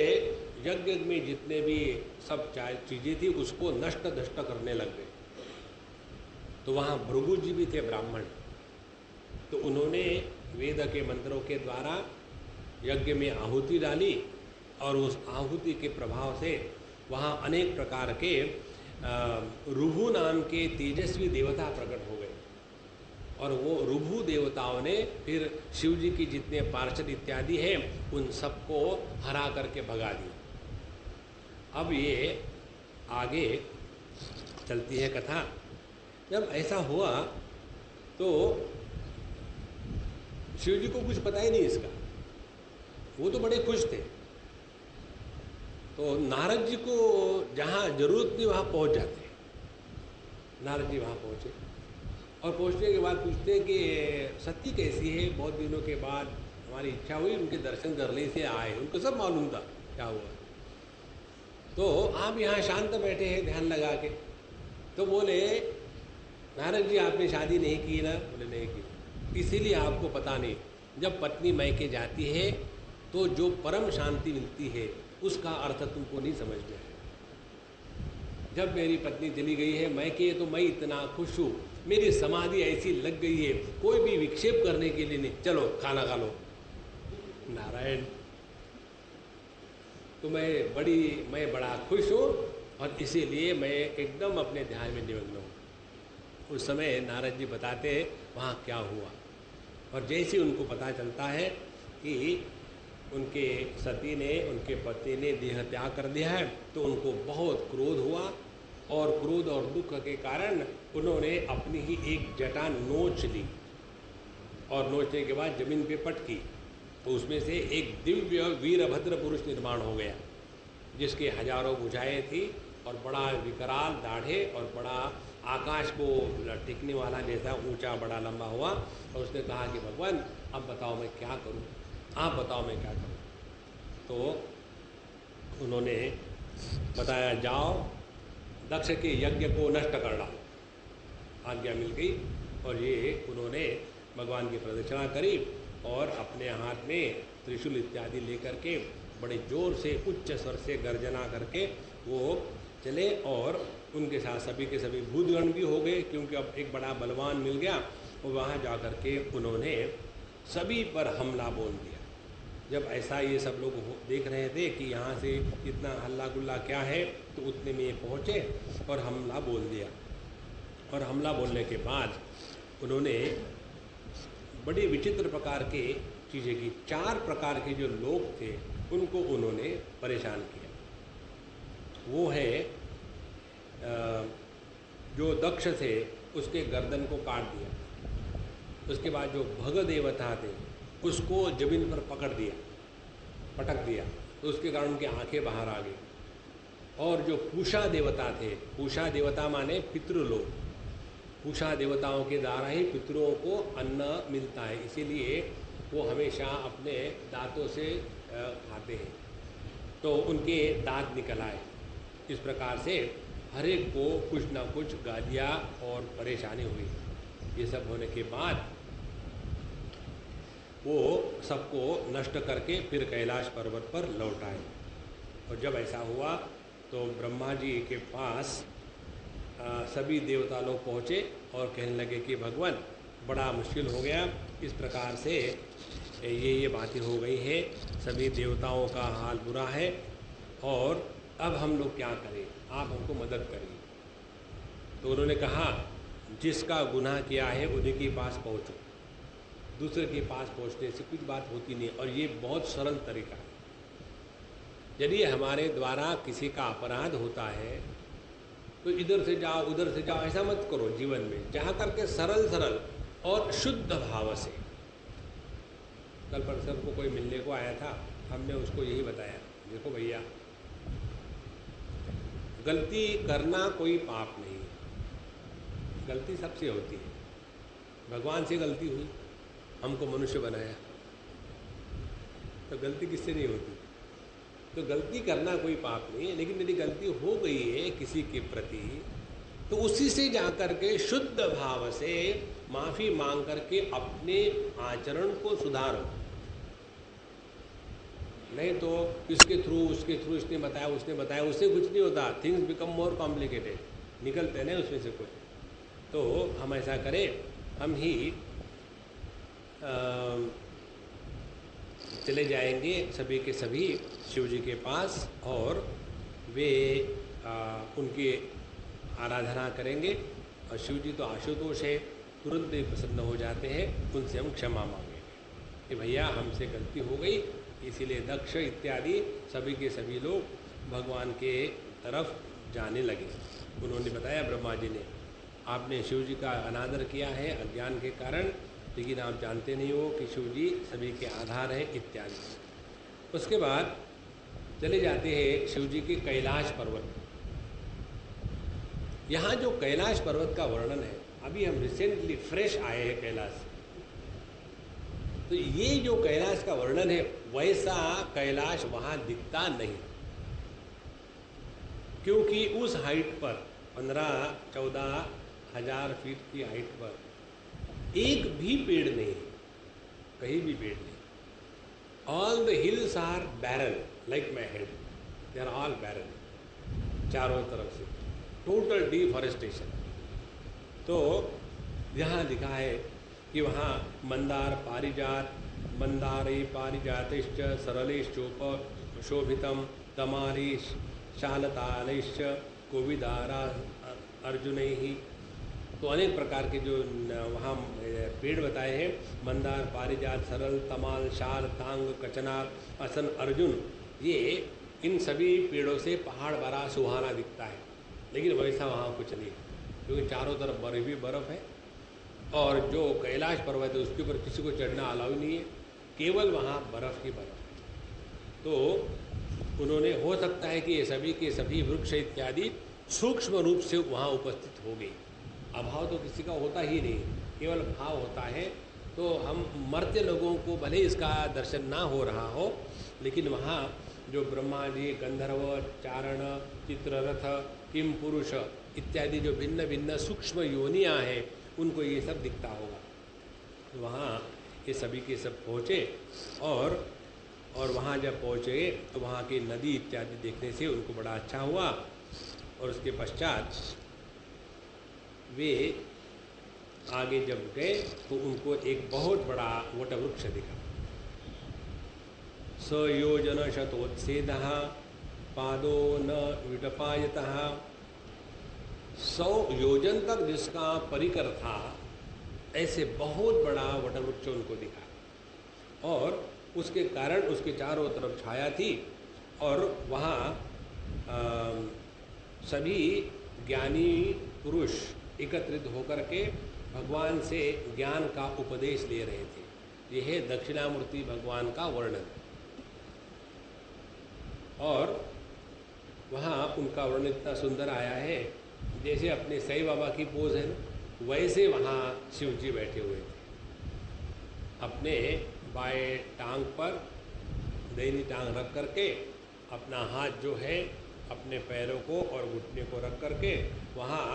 यज्ञ में जितने भी सब चीज़ें थी उसको नष्ट धष्ट करने लग गए। तो वहाँ भृगु जी भी थे ब्राह्मण, तो उन्होंने वेद के मंत्रों के द्वारा यज्ञ में आहुति डाली और उस आहुति के प्रभाव से वहाँ अनेक प्रकार के रुभु नाम के तेजस्वी देवता प्रकट हो गए और वो रुभु देवताओं ने फिर शिव जी की जितने पार्षद इत्यादि हैं उन सबको हरा करके भगा दिया। अब ये आगे चलती है कथा। जब ऐसा हुआ तो शिव जी को कुछ पता ही नहीं इसका, वो तो बड़े खुश थे। तो नारद जी को जहाँ जरूरत थी वहाँ पहुँच जाते। नारद जी वहाँ पहुँचे और पहुँचने के बाद पूछते हैं कि सती कैसी है, बहुत दिनों के बाद हमारी इच्छा हुई उनके दर्शन करने से आए। उनको सब मालूम था क्या हुआ। तो आप यहाँ शांत बैठे हैं ध्यान लगा के। तो बोले नारद जी आपने शादी नहीं की ना? बोले नहीं की। इसीलिए आपको पता नहीं, जब पत्नी मैके जाती है तो जो परम शांति मिलती है उसका अर्थ तुमको नहीं समझ में आया। जब मेरी पत्नी चली गई है मैके तो मैं इतना खुश हूँ, मेरी समाधि ऐसी लग गई है, कोई भी विक्षेप करने के लिए नहीं, चलो खाना खा लो। नारायण, तो मैं बड़ा खुश हूँ और इसीलिए मैं एकदम अपने ध्यान में निमग्न हूँ। उस समय नारद जी बताते हैं वहाँ क्या हुआ। और जैसे उनको पता चलता है कि उनके सती ने, उनके पति ने देह त्याग कर दिया है, तो उनको बहुत क्रोध हुआ और क्रोध और दुख के कारण उन्होंने अपनी ही एक जटा नोच ली और नोचने के बाद जमीन पे पटकी, तो उसमें से एक दिव्य वीरभद्र पुरुष निर्माण हो गया जिसके हजारों भुजाएं थी और बड़ा विकराल दाढ़े और बड़ा आकाश को टिकने वाला जैसा ऊंचा बड़ा लंबा हुआ। और उसने कहा कि भगवान अब बताओ मैं क्या करूं, आप बताओ मैं क्या करूं। तो उन्होंने बताया जाओ दक्ष के यज्ञ को नष्ट कर डालो। आज्ञा मिल गई और ये उन्होंने भगवान की प्रदक्षिणा करी और अपने हाथ में त्रिशूल इत्यादि लेकर के बड़े जोर से उच्च स्वर से गर्जना करके वो चले और उनके साथ सभी के सभी भूतगण भी हो गए, क्योंकि अब एक बड़ा बलवान मिल गया। और वहाँ जा कर के उन्होंने सभी पर हमला बोल दिया। जब ऐसा ये सब लोग देख रहे थे कि यहाँ से इतना हल्ला गुल्ला क्या है, तो उतने में ये पहुँचे और हमला बोल दिया। और हमला बोलने के बाद उन्होंने बड़ी विचित्र प्रकार के चीज़ें की। 4 प्रकार के जो लोग थे उनको उन्होंने परेशान किया। वो है जो दक्ष थे उसके गर्दन को काट दिया। उसके बाद जो भग देवता थे उसको जमीन पर पटक दिया, तो उसके कारण उनकी आंखें बाहर आ गई। और जो पूषा देवता थे, पूषा देवता माने पितृलोक, पूषा देवताओं के द्वारा ही पितरों को अन्न मिलता है, इसीलिए वो हमेशा अपने दांतों से खाते हैं, तो उनके दांत निकल आए। इस प्रकार से हर एक को कुछ ना कुछ गालियाँ और परेशानी हुई। ये सब होने के बाद वो सबको नष्ट करके फिर कैलाश पर्वत पर लौट आए। और जब ऐसा हुआ तो ब्रह्मा जी के पास सभी देवता लोग पहुँचे और कहने लगे कि भगवान बड़ा मुश्किल हो गया, इस प्रकार से ये बातें हो गई है, सभी देवताओं का हाल बुरा है और अब हम लोग क्या करें, आप हमको मदद करिए। तो उन्होंने कहा जिसका गुनाह किया है उन्हीं के पास पहुँचो, दूसरे के पास पहुँचने से कुछ बात होती नहीं। और ये बहुत सरल तरीका है। यदि हमारे द्वारा किसी का अपराध होता है तो इधर से जाओ उधर से जाओ, ऐसा मत करो जीवन में, जहाँ करके सरल और शुद्ध भाव से। कल परसों को कोई मिलने को आया था, हमने उसको यही बताया, देखो भैया गलती करना कोई पाप नहीं, गलती सबसे होती है। भगवान से गलती हुई, हमको मनुष्य बनाया, तो गलती किससे नहीं होती। तो गलती करना कोई पाप नहीं है, लेकिन यदि गलती हो गई है किसी के प्रति तो उसी से जाकर के शुद्ध भाव से माफ़ी मांग करके अपने आचरण को सुधारो। नहीं तो इसके थ्रू उसके थ्रू, इसने बताया उसने बताया, उससे कुछ नहीं होता। थिंग्स बिकम मोर कॉम्प्लिकेटेड, निकलते नहीं उसमें से कुछ। तो हम ऐसा करें, हम ही चले जाएंगे सभी के सभी शिव जी के पास और वे उनकी आराधना करेंगे। और शिव जी तो आशुतोष है, तुरंत ही प्रसन्न हो जाते हैं। उनसे हम क्षमा मांगेंगे कि भैया हमसे गलती हो गई, इसीलिए दक्ष इत्यादि सभी के सभी लोग भगवान के तरफ जाने लगे। उन्होंने बताया ब्रह्मा जी ने, आपने शिव जी का अनादर किया है अज्ञान के कारण, लेकिन आप जानते नहीं हो कि शिव जी सभी के आधार हैं इत्यादि। उसके बाद चले जाते हैं शिव जी के कैलाश पर्वत। यहाँ जो कैलाश पर्वत का वर्णन है, अभी हम रिसेंटली फ्रेश आए हैं कैलाश से, तो ये जो कैलाश का वर्णन है वैसा कैलाश वहाँ दिखता नहीं, क्योंकि उस हाइट पर 15-14 हज़ार फीट की हाइट पर एक भी पेड़ नहीं है, कहीं भी पेड़ नहीं। All the hills are barren like my head, they are all barren, चारों तरफ से टोटल डिफॉरेस्टेशन। तो यहाँ लिखा है कि वहाँ मंदार पारिजात, मंदारे पारिजातश्च सरलेश्चोप शोभितम तमारीश शालतालैश्च कोविदारा अर्जुनैहि। तो अनेक प्रकार के जो वहाँ पेड़ बताए हैं, मंदार पारिजात सरल तमाल शाल तांग कचनार असन अर्जुन, ये इन सभी पेड़ों से पहाड़ बड़ा सुहाना दिखता है। लेकिन वैसा वहाँ कुछ नहीं, क्योंकि चारों तरफ बर्फ ही बर्फ़ है और जो कैलाश पर्वत है उसके ऊपर किसी को चढ़ना अलाउ नहीं है, केवल वहाँ बर्फ़ ही बर्फ़ है। तो उन्होंने, हो सकता है कि ये सभी के सभी वृक्ष इत्यादि सूक्ष्म रूप से वहाँ उपस्थित हो गई। अभाव तो किसी का होता ही नहीं, केवल भाव होता है। तो हम मर्त्य लोगों को भले इसका दर्शन ना हो रहा हो, लेकिन वहाँ जो ब्रह्मा जी, गंधर्व, चारण, चित्ररथ, किम पुरुष इत्यादि जो भिन्न भिन्न सूक्ष्म योनियाँ हैं, उनको ये सब दिखता होगा। वहाँ ये सभी के सब पहुँचे और वहाँ जब पहुँचे तो वहाँ की नदी इत्यादि देखने से उनको बड़ा अच्छा हुआ। और उसके पश्चात वे आगे जब गए तो उनको एक बहुत बड़ा वटवृक्ष दिखा। स योजन शतोत्सेदः पादो न विटपायतः। 100 योजन तक जिसका परिकर था, ऐसे बहुत बड़ा वटवृक्ष उनको दिखा और उसके कारण उसके चारों तरफ छाया थी। और वहाँ सभी ज्ञानी पुरुष एकत्रित होकर के भगवान से ज्ञान का उपदेश ले रहे थे। यह है दक्षिणामूर्ति भगवान का वर्णन। और वहाँ उनका वर्णन इतना सुंदर आया है, जैसे अपने साईं बाबा की पोज है ना, वैसे वहाँ शिव जी बैठे हुए थे। अपने बाएं टांग पर दाहिनी टांग रख करके अपना हाथ जो है अपने पैरों को और घुटने को रख करके वहाँ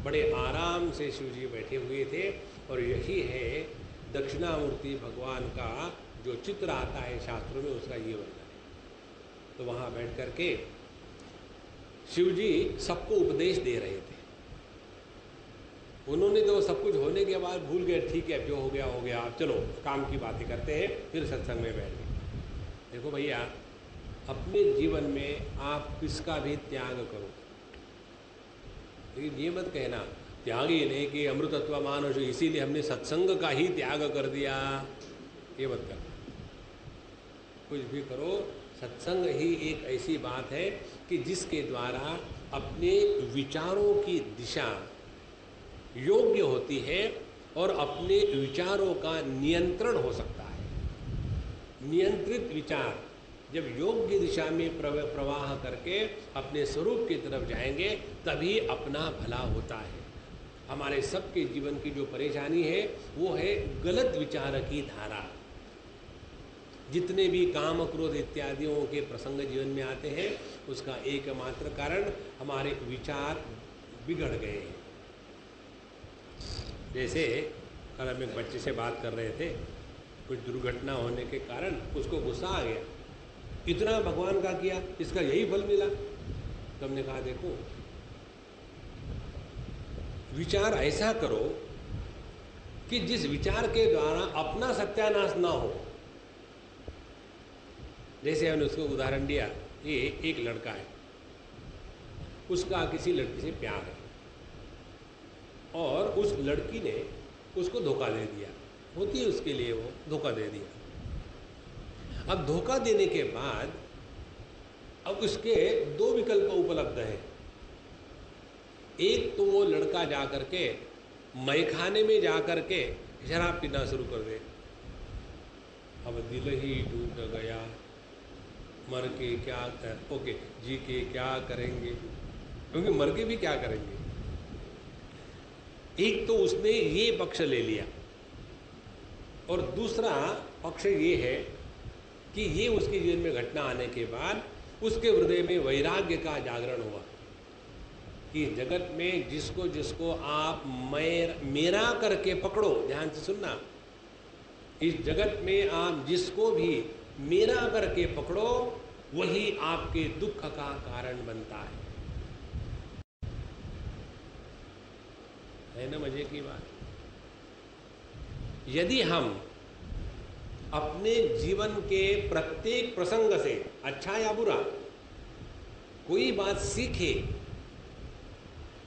बड़े आराम से शिव जी बैठे हुए थे। और यही है दक्षिणामूर्ति भगवान का जो चित्र आता है शास्त्रों में, उसका ये वर्णन है। तो वहाँ बैठ करके शिव जी सबको उपदेश दे रहे थे। उन्होंने तो सब कुछ होने के बाद भूल गए, ठीक है जो हो गया हो गया, अब चलो काम की बातें करते हैं, फिर सत्संग में बैठ गए। देखो भैया, अपने जीवन में आप किसका भी त्याग करो, लेकिन ये मत कहना त्याग ही नहीं कि अमृतत्व मानुष इसीलिए हमने सत्संग का ही त्याग कर दिया, ये मत करना। कुछ भी करो, सत्संग ही एक ऐसी बात है कि जिसके द्वारा अपने विचारों की दिशा योग्य होती है और अपने विचारों का नियंत्रण हो सकता है। नियंत्रित विचार जब योग्य दिशा में प्रवाह करके अपने स्वरूप की तरफ जाएंगे, तभी अपना भला होता है। हमारे सबके जीवन की जो परेशानी है वो है गलत विचार की धारा। जितने भी काम क्रोध इत्यादियों के प्रसंग जीवन में आते हैं, उसका एकमात्र कारण हमारे विचार बिगड़ गए हैं। जैसे कल हम एक बच्चे से बात कर रहे थे, कुछ दुर्घटना होने के कारण उसको गुस्सा आ गया, इतना भगवान का किया, इसका यही फल मिला। तो हमने कहा देखो, विचार ऐसा करो कि जिस विचार के द्वारा अपना सत्यानाश ना हो। जैसे हमने उसको उदाहरण दिया, ये एक लड़का है, उसका किसी लड़की से प्यार है और उस लड़की ने उसको धोखा दे दिया, होती है उसके लिए वो धोखा दे दिया। अब धोखा देने के बाद अब उसके दो विकल्प उपलब्ध हैं। एक तो वो लड़का जा कर के मैखाने में जा कर के शराब पीना शुरू कर दे। अब दिल ही टूट गया, मर के क्या ओके जी के क्या करेंगे, क्योंकि मर के भी क्या करेंगे। एक तो उसने ये पक्ष ले लिया और दूसरा पक्ष ये है कि ये उसके जीवन में घटना आने के बाद उसके हृदय में वैराग्य का जागरण हुआ कि जगत में जिसको जिसको आप मेरा करके पकड़ो, ध्यान से सुनना, इस जगत में आप जिसको भी मेरा करके पकड़ो वही आपके दुख का कारण बनता है ना मजे की बात। यदि हम अपने जीवन के प्रत्येक प्रसंग से, अच्छा या बुरा, कोई बात सीखे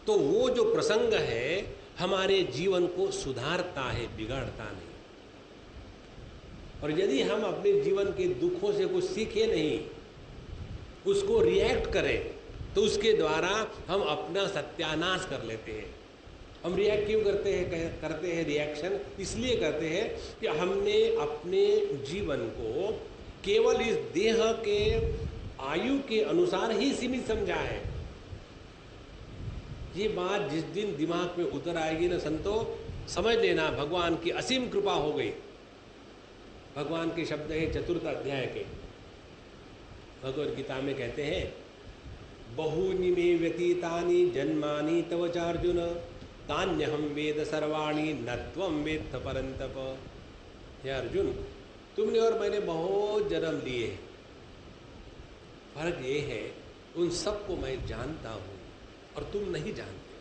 तो वो जो प्रसंग है हमारे जीवन को सुधारता है, बिगाड़ता नहीं। और यदि हम अपने जीवन के दुखों से कुछ सीखे नहीं, उसको रिएक्ट करें, तो उसके द्वारा हम अपना सत्यानाश कर लेते हैं। हम रिएक्ट क्यों करते हैं रिएक्शन इसलिए करते हैं कि हमने अपने जीवन को केवल इस देह के आयु के अनुसार ही सीमित समझा है। ये बात जिस दिन दिमाग में उतर आएगी ना संतो, समझ लेना भगवान की असीम कृपा हो गई। भगवान के शब्द हैं चतुर्थ अध्याय के, भगवद गीता में कहते हैं, बहूनि मे व्यतीतानि जन्मानि तव चार्जुन तान्यहम वेद सर्वाणि न त्वं वेत्थ परंतप। हे अर्जुन, तुमने और मैंने बहुत जन्म लिए, फर्क ये है उन सबको मैं जानता हूँ और तुम नहीं जानते।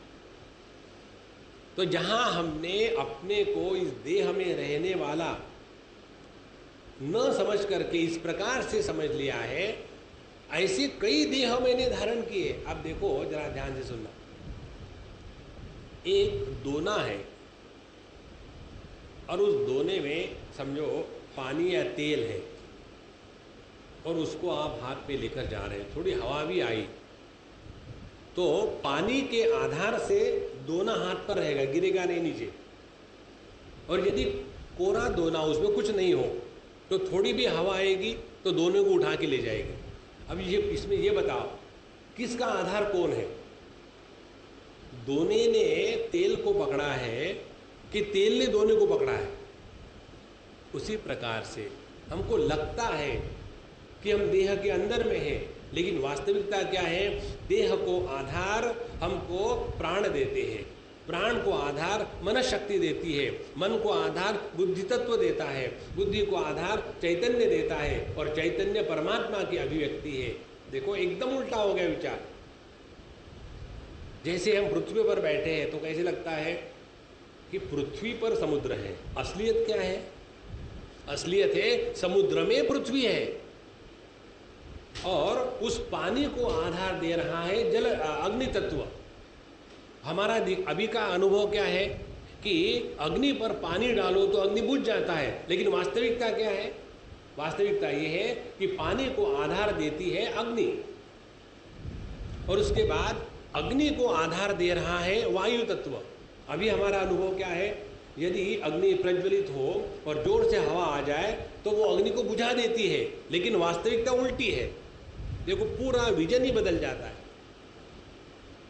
तो जहाँ हमने अपने को इस देह में रहने वाला न समझ करके इस प्रकार से समझ लिया है, ऐसे कई देह मैंने धारण किए। अब देखो जरा ध्यान से सुनना, एक दोना है और उस दोने में समझो पानी या तेल है और उसको आप हाथ पे लेकर जा रहे हैं, थोड़ी हवा भी आई तो पानी के आधार से दोना हाथ पर रहेगा, गिरेगा नहीं नीचे। और यदि कोरा दोना, उसमें कुछ नहीं हो, तो थोड़ी भी हवा आएगी तो दोनों को उठा के ले जाएगी। अब ये इसमें ये बताओ किसका आधार कौन है? दोने ने तेल को पकड़ा है कि तेल ने दोने को पकड़ा है? उसी प्रकार से हमको लगता है कि हम देह के अंदर में हैं, लेकिन वास्तविकता क्या है? देह को आधार हमको प्राण देते हैं, प्राण को आधार मन शक्ति देती है, मन को आधार बुद्धि तत्व देता है, बुद्धि को आधार चैतन्य देता है, और चैतन्य परमात्मा की अभिव्यक्ति है। देखो एकदम उल्टा हो गया विचार। जैसे हम पृथ्वी पर बैठे हैं तो कैसे लगता है कि पृथ्वी पर समुद्र है। असलियत क्या है? असलियत है समुद्र में पृथ्वी है, और उस पानी को आधार दे रहा है जल अग्नि तत्व। हमारा अभी का अनुभव क्या है कि अग्नि पर पानी डालो तो अग्नि बुझ जाता है, लेकिन वास्तविकता क्या है? वास्तविकता ये है कि पानी को आधार देती है अग्नि, और उसके बाद अग्नि को आधार दे रहा है वायु तत्व। अभी हमारा अनुभव क्या है? यदि अग्नि प्रज्वलित हो और जोर से हवा आ जाए तो वो अग्नि को बुझा देती है, लेकिन वास्तविकता उल्टी है। देखो पूरा विजन ही बदल जाता है।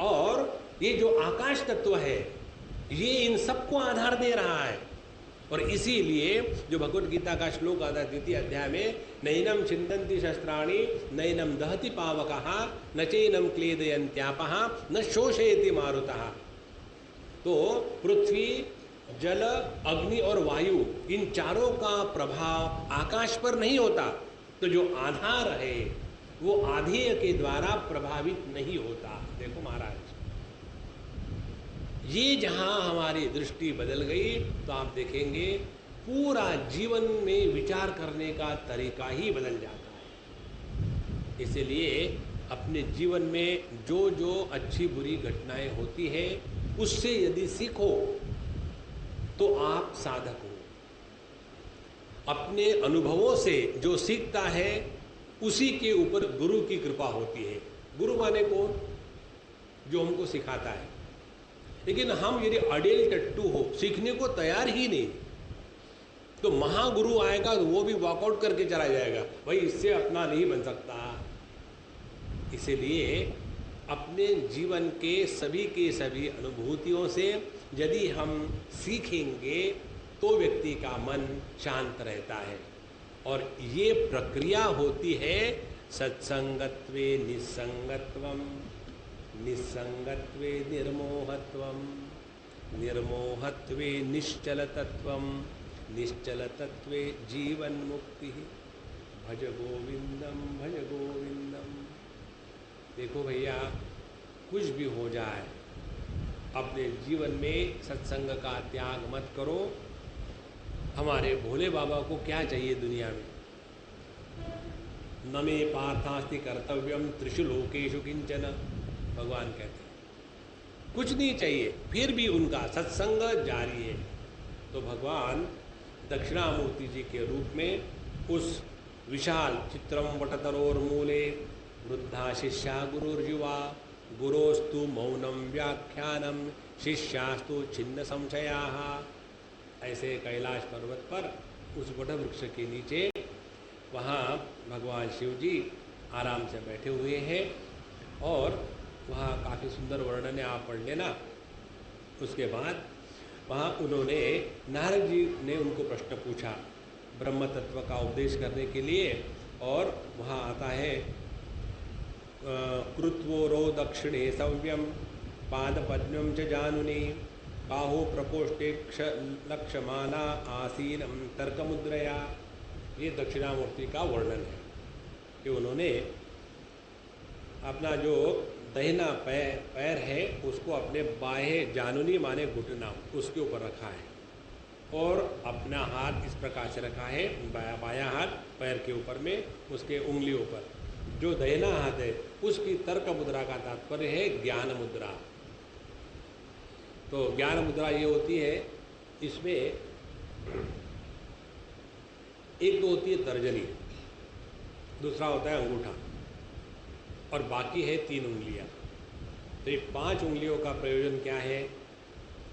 और ये जो आकाश तत्व है ये इन सबको आधार दे रहा है, और इसीलिए जो भगवत गीता का श्लोक आता है 2 अध्याय में, नैनम छिन्दन्ति शस्त्राणि नैनम दहति पावकः न चैनम क्लेदयन्त्यापः न शोषयति मारुतः। तो पृथ्वी, जल, अग्नि और वायु, इन चारों का प्रभाव आकाश पर नहीं होता, तो जो आधार है वो आधेय के द्वारा प्रभावित नहीं होता। देखो महाराज, ये जहां हमारी दृष्टि बदल गई तो आप देखेंगे पूरा जीवन में विचार करने का तरीका ही बदल जाता है। इसलिए अपने जीवन में जो जो अच्छी बुरी घटनाएं होती है उससे यदि सीखो तो आप साधक हो। अपने अनुभवों से जो सीखता है उसी के ऊपर गुरु की कृपा होती है। गुरु माने कौन? जो हमको सिखाता है। लेकिन हम यदि अडेल टट्टू हो, सीखने को तैयार ही नहीं, तो महागुरु आएगा तो वो भी वॉकआउट करके चला जाएगा, भाई इससे अपना नहीं बन सकता। इसलिए अपने जीवन के सभी अनुभूतियों से यदि हम सीखेंगे तो व्यक्ति का मन शांत रहता है। और ये प्रक्रिया होती है सत्संगत्वे निस्संगत्वम, निस्संगत्वे निर्मोहत्वम, निर्मोहत्वे निश्चलतत्वम, निश्चलतत्वे जीवन मुक्ति। भज गोविंदम भज गोविंदम। देखो भैया, कुछ भी हो जाए अपने जीवन में सत्संग का त्याग मत करो। हमारे भोले बाबा को क्या चाहिए दुनिया में? न मे पार्थास्ति कर्तव्यम त्रिषु लोकेषु किंचन, भगवान कहते हैं कुछ नहीं चाहिए, फिर भी उनका सत्संग जारी है। तो भगवान दक्षिणामूर्ति जी के रूप में उस विशाल चित्रम वटतरोर्मूले वृद्धा शिष्या गुरुर्युवा, गुरोस्तु मौनम व्याख्यानम शिष्यास्तु छिन्न संशयाः, ऐसे कैलाश पर्वत पर उस वट वृक्ष के नीचे वहाँ भगवान शिव जी आराम से बैठे हुए हैं। और वहाँ काफ़ी सुंदर वर्णन है, आप पढ़ लेना। उसके बाद वहाँ उन्होंने, नारद जी ने उनको प्रश्न पूछा ब्रह्म तत्व का उपदेश करने के लिए। और वहाँ आता है कृत्वोरो दक्षिणे सव्यम पादपद्मं च जानुनी बाहो प्रकोष्ठे लक्ष्यमाना आसीनम तर्कमुद्रया। ये दक्षिणामूर्ति का वर्णन है कि उन्होंने अपना जो दाहिना पैर है उसको अपने बाएं जानुनी माने घुटना उसके ऊपर रखा है, और अपना हाथ इस प्रकार से रखा है, बायां हाथ पैर के ऊपर में, उसके उंगलियों पर। जो दाहिना हाथ है उसकी तर्क मुद्रा का तात्पर्य है ज्ञान मुद्रा। तो ज्ञान मुद्रा ये होती है, इसमें एक तो होती है तर्जनी, दूसरा होता है अंगूठा, और बाकी है 3 उंगलियां। तो ये 5 उंगलियों का प्रयोजन क्या है?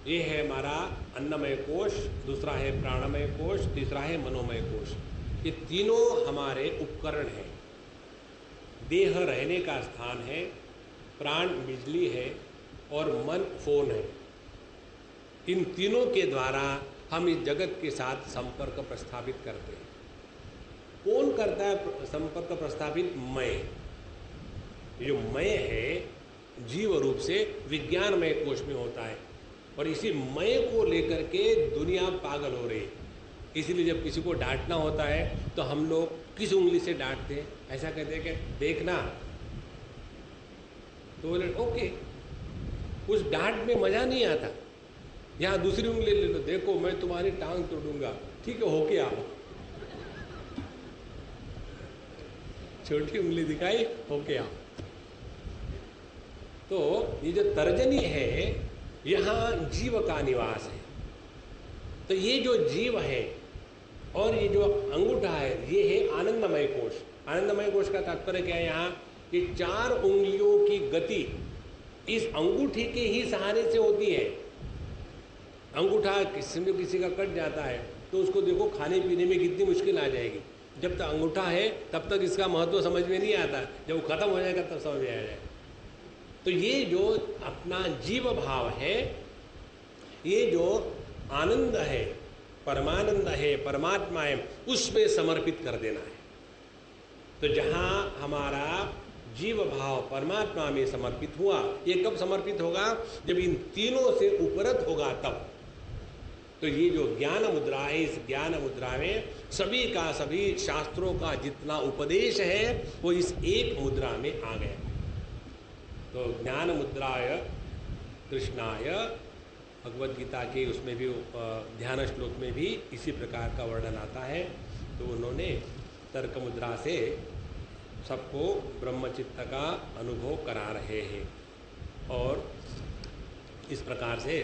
ये है हमारा अन्नमय कोश, दूसरा है प्राणमय कोश, तीसरा है मनोमय कोश। ये तीनों हमारे उपकरण हैं। देह रहने का स्थान है, प्राण बिजली है और मन फोन है। इन तीनों के द्वारा हम इस जगत के साथ संपर्क प्रस्थापित करते हैं। कौन करता है संपर्क प्रस्थापित? मैं। जो मैं है जीव रूप से विज्ञानमय कोश में होता है और इसी मैं को लेकर के दुनिया पागल हो रही है। इसीलिए जब किसी को डांटना होता है तो हम लोग किस उंगली से डांटते हैं? ऐसा कहते हैं कि देखना, तो बोले ओके, उस डांट में मजा नहीं आता। यहाँ दूसरी उंगली ले लो, देखो मैं तुम्हारी टांग तोड़ूंगा, ठीक है होके आओ। छोटी उंगली दिखाई, होके आओ। तो ये जो तर्जनी है, यहाँ जीव का निवास है। तो ये जो जीव है और ये जो अंगूठा है, ये है आनंदमय कोश। आनंदमय कोश का तात्पर्य क्या है? यहाँ ये 4 उंगलियों की गति इस अंगूठे के ही सहारे से होती है। अंगूठा किसी का कट जाता है तो उसको देखो खाने पीने में कितनी मुश्किल आ जाएगी। जब तक अंगूठा है तब तक इसका महत्व समझ में नहीं आता, जब वो खत्म हो जाएगा तब समझ में आ जाएगा। तो ये जो अपना जीव भाव है, ये जो आनंद है, परमानंद है, परमात्मा है, उसमें समर्पित कर देना है। तो जहाँ हमारा जीव भाव परमात्मा में समर्पित हुआ, ये कब समर्पित होगा? जब इन तीनों से उपरत होगा तब। तो ये जो ज्ञान मुद्रा है, इस ज्ञान मुद्रा में सभी का सभी शास्त्रों का जितना उपदेश है वो इस एक मुद्रा में आ गया। तो ज्ञान मुद्राय कृष्णाय, भगवद गीता के उसमें भी ध्यान श्लोक में भी इसी प्रकार का वर्णन आता है। तो उन्होंने तर्क मुद्रा से सबको ब्रह्मचित्त का अनुभव करा रहे हैं और इस प्रकार से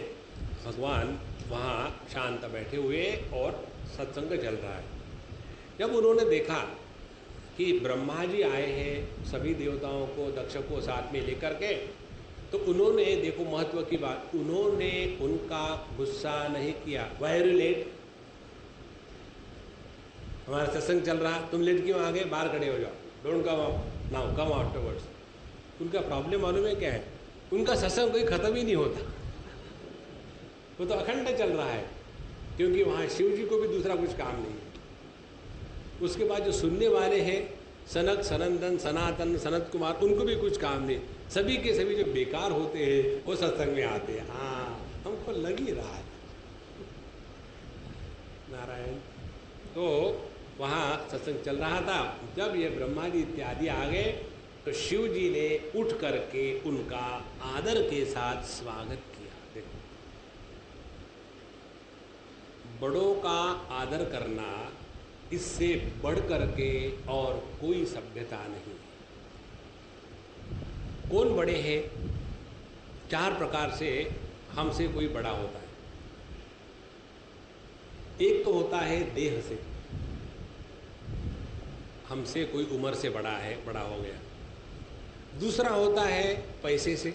भगवान वहाँ शांत बैठे हुए और सत्संग चल रहा है। जब उन्होंने देखा कि ब्रह्मा जी आए हैं सभी देवताओं को, दक्ष को साथ में लेकर के, तो उन्होंने, देखो महत्व की बात, उन्होंने उनका गुस्सा नहीं किया। वाई लेट, हमारा सत्संग चल रहा, तुम लेट क्यों आ गए? बाहर खड़े हो जाओ, don't come out now, come afterwards. उनका प्रॉब्लम मालूम है क्या है? उनका सत्संग कोई खत्म ही नहीं होता, वो तो अखंड चल रहा है, क्योंकि वहाँ शिव जी को भी दूसरा कुछ काम नहीं है। उसके बाद जो सुनने वाले हैं, सनक, सनंदन, सनातन, सनत कुमार, उनको भी कुछ काम नहीं। सभी के सभी जो बेकार होते हैं वो सत्संग में आते हैं। हाँ, हमको लग ही रहा है नारायण। तो वहाँ सत्संग चल रहा था। जब ये ब्रह्मा जी इत्यादि आ गए तो शिव जी ने उठ करके उनका आदर के साथ स्वागत किया। देखो, बड़ों का आदर करना, इससे बढ़ करके और कोई सभ्यता नहीं है। कौन बड़े हैं? 4 प्रकार से हमसे कोई बड़ा होता है। एक तो होता है देह से, हमसे कोई उम्र से बड़ा है, बड़ा हो गया। दूसरा होता है पैसे से,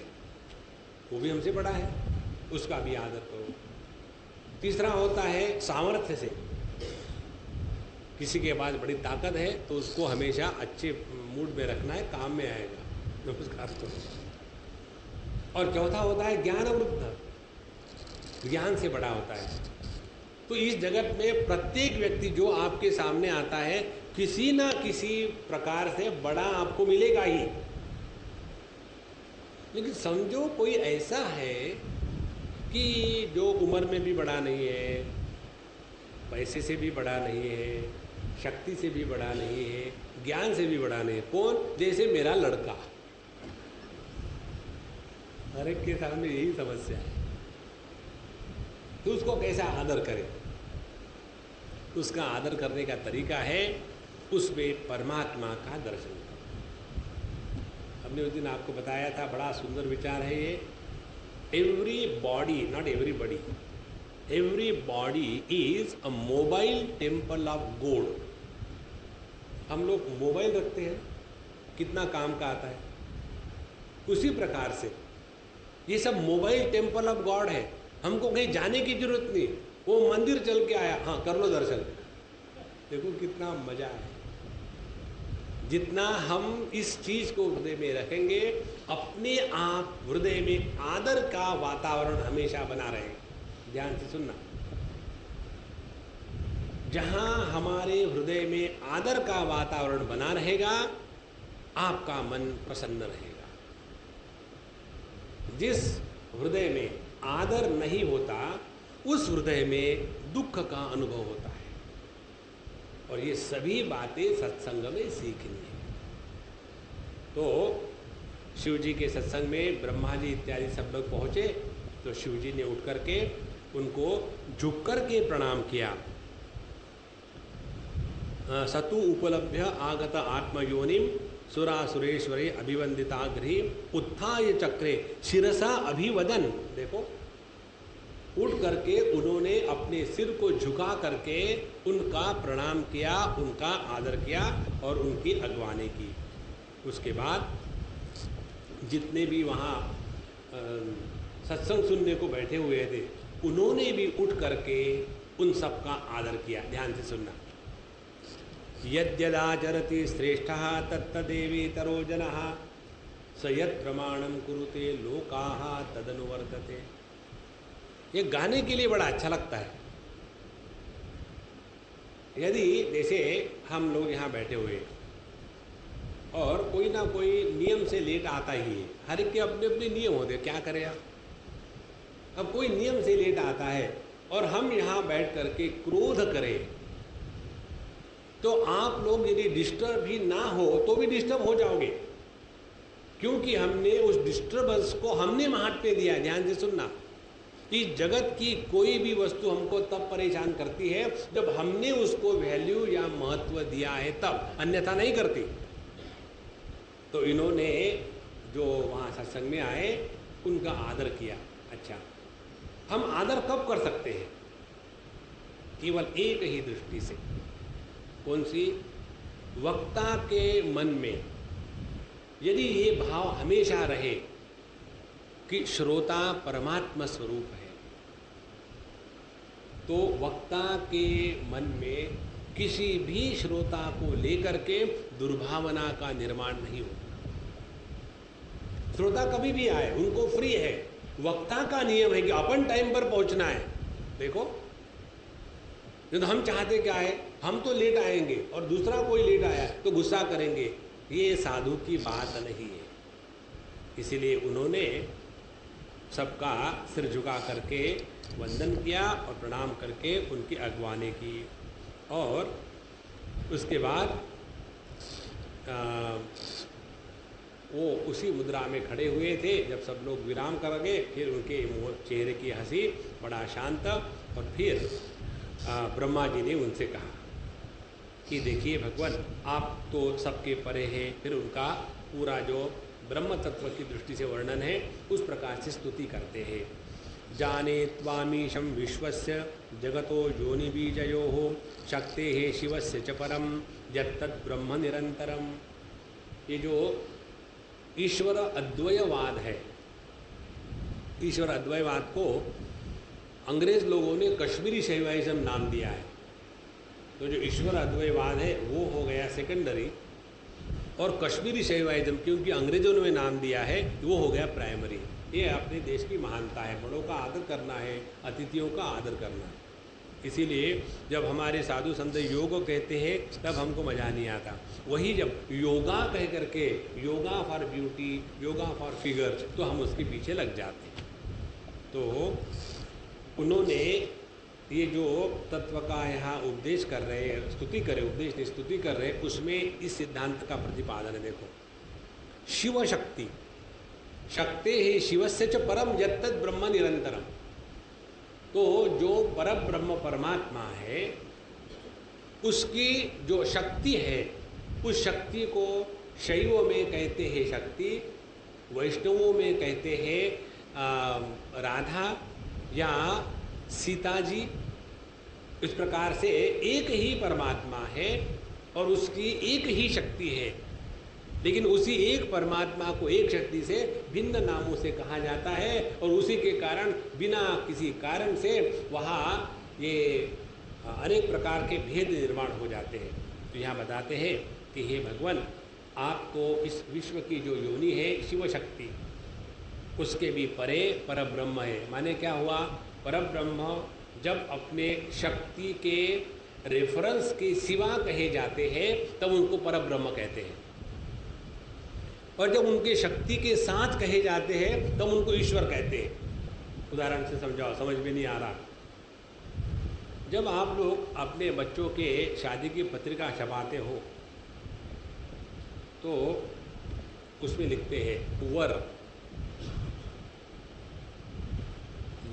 वो भी हमसे बड़ा है, उसका भी आदर करो। तीसरा होता है सामर्थ्य से, किसी के पास बड़ी ताकत है तो उसको हमेशा अच्छे मूड में रखना है, काम में आएगा, नमस्कार करो। और चौथा होता है ज्ञान वृद्ध, ज्ञान से बड़ा होता है। तो इस जगत में प्रत्येक व्यक्ति जो आपके सामने आता है, किसी ना किसी प्रकार से बड़ा आपको मिलेगा ही। लेकिन समझो कोई ऐसा है कि जो उम्र में भी बड़ा नहीं है, पैसे से भी बड़ा नहीं है, शक्ति से भी बड़ा नहीं है, ज्ञान से भी बड़ा नहीं है। कौन? जैसे मेरा लड़का। हर एक के सामने यही समस्या है। तो उसको कैसा आदर करें? उसका आदर करने का तरीका है उसमें परमात्मा का दर्शन करो। हमने उस दिन आपको बताया था, बड़ा सुंदर विचार है ये। Every body, not everybody, every body is a mobile temple of God. हम लोग मोबाइल रखते हैं, कितना काम का आता है। उसी प्रकार से ये सब मोबाइल टेम्पल ऑफ गॉड है, हमको कहीं जाने की जरूरत नहीं, वो मंदिर चल के आया, हाँ कर लो दर्शन। देखो कितना मजा है। जितना हम इस चीज को हृदय में रखेंगे, अपने आप हृदय में आदर का वातावरण हमेशा बना रहेगा। ध्यान से सुनना, जहां हमारे हृदय में आदर का वातावरण बना रहेगा, आपका मन प्रसन्न रहेगा। जिस हृदय में आदर नहीं होता, उस हृदय में दुख का अनुभव होता है। और ये सभी बातें सत्संग में सीखनी है। तो शिव जी के सत्संग में ब्रह्मा जी इत्यादि सब लोग पहुँचे, तो शिव जी ने उठ करके उनको झुक कर के प्रणाम किया। सतु उपलभ्य आगत आत्मयोनिम सुरासुरेश्वरे अभिवंदिताग्रही उत्थाय चक्रे शिरसा अभिवदन। देखो, उठ करके उन्होंने अपने सिर को झुका करके उनका प्रणाम किया, उनका आदर किया और उनकी अगवानी की। उसके बाद जितने भी वहाँ सत्संग सुनने को बैठे हुए थे, उन्होंने भी उठ करके उन सब का आदर किया। ध्यान से सुनना, यद्यदाचरति श्रेष्ठः तत्तदेवेतरो जनः स यत् प्रमाणं कुरुते लोकाः तदनुवर्तते। ये गाने के लिए बड़ा अच्छा लगता है। यदि जैसे हम लोग यहाँ बैठे हुए और कोई ना कोई नियम से लेट आता ही है, हर एक के अपने अपने नियम होते हैं, क्या करें आप। अब कोई नियम से लेट आता है और हम यहाँ बैठ करके क्रोध करें, तो आप लोग यदि डिस्टर्ब ही ना हो तो भी डिस्टर्ब हो जाओगे, क्योंकि हमने उस डिस्टर्बेंस को हमने महात्म्य दिया। ध्यान से सुनना, इस जगत की कोई भी वस्तु हमको तब परेशान करती है जब हमने उसको वैल्यू या महत्व दिया है, तब, अन्यथा नहीं करती। तो इन्होंने जो वहाँ सत्संग में आए उनका आदर किया। अच्छा, हम आदर कब कर सकते हैं? केवल एक ही दृष्टि से। कौन सी? वक्ता के मन में यदि ये भाव हमेशा रहे कि श्रोता परमात्मा स्वरूप है, तो वक्ता के मन में किसी भी श्रोता को लेकर के दुर्भावना का निर्माण नहीं होगा। श्रोता कभी भी आए, उनको फ्री है। वक्ता का नियम है कि अपन टाइम पर पहुंचना है। देखो, तो हम चाहते क्या है, हम तो लेट आएंगे और दूसरा कोई लेट आया तो गुस्सा करेंगे। ये साधु की बात नहीं है। इसीलिए उन्होंने सबका सिर झुका करके वंदन किया और प्रणाम करके उनकी अगवानी की। और उसके बाद वो उसी मुद्रा में खड़े हुए थे जब सब लोग विराम कर गए। फिर उनके चेहरे की हंसी बड़ा शांत। और फिर ब्रह्मा जी ने उनसे कहा कि देखिए भगवान, आप तो सबके परे हैं। फिर उनका पूरा जो ब्रह्म तत्व की दृष्टि से वर्णन है उस प्रकार से स्तुति करते हैं। जाने त्वामीशं विश्वस्य जगतो योनिबीजयोः शक्तेः शिवस्य च परं यत्तद् ब्रह्म निरंतरम। ये जो ईश्वर अद्वयवाद है, ईश्वर अद्वयवाद को अंग्रेज लोगों ने कश्मीरी शैवाइज्म नाम दिया है। तो जो ईश्वर अद्वयवाद है वो हो गया सेकेंडरी, और कश्मीरी शैवाइज्म क्योंकि अंग्रेजों ने नाम दिया है वो हो गया प्राइमरी। ये अपने देश की महानता है, बड़ों का आदर करना है, अतिथियों का आदर करना है। इसीलिए जब हमारे साधु संत योग कहते हैं तब हमको मज़ा नहीं आता। वही जब योगा कह करके, yoga for beauty, yoga for figure, तो हम उसके पीछे लग जाते हैं। तो उन्होंने ये जो तत्व का यहाँ उपदेश कर रहे हैं, स्तुति कर रहे, उपदेश नहीं स्तुति कर रहे, उसमें इस सिद्धांत का प्रतिपादन है। देखो, शिव शक्ति, शक्ते है शिवस्य च परम यत्तद् ब्रह्म निरंतरम। तो जो परम ब्रह्म परमात्मा है, उसकी जो शक्ति है, उस शक्ति को शैव में कहते हैं शक्ति, वैष्णवों में कहते हैं राधा या सीता जी। इस प्रकार से एक ही परमात्मा है और उसकी एक ही शक्ति है। लेकिन उसी एक परमात्मा को एक शक्ति से भिन्न नामों से कहा जाता है और उसी के कारण बिना किसी कारण से वहाँ ये अनेक प्रकार के भेद निर्माण हो जाते हैं। तो यहाँ बताते हैं कि हे भगवान, आप तो इस विश्व की जो योनि है शिव शक्ति, उसके भी परे परब्रह्म है। माने क्या हुआ? परब्रह्म जब अपने शक्ति के रेफरेंस के सिवा कहे जाते हैं तब उनको परब्रह्म कहते हैं, और जब उनके शक्ति के साथ कहे जाते हैं तब उनको ईश्वर कहते हैं। उदाहरण से समझाओ, समझ में नहीं आ रहा। जब आप लोग अपने बच्चों के शादी की पत्रिका छपाते हो तो उसमें लिखते हैं वर,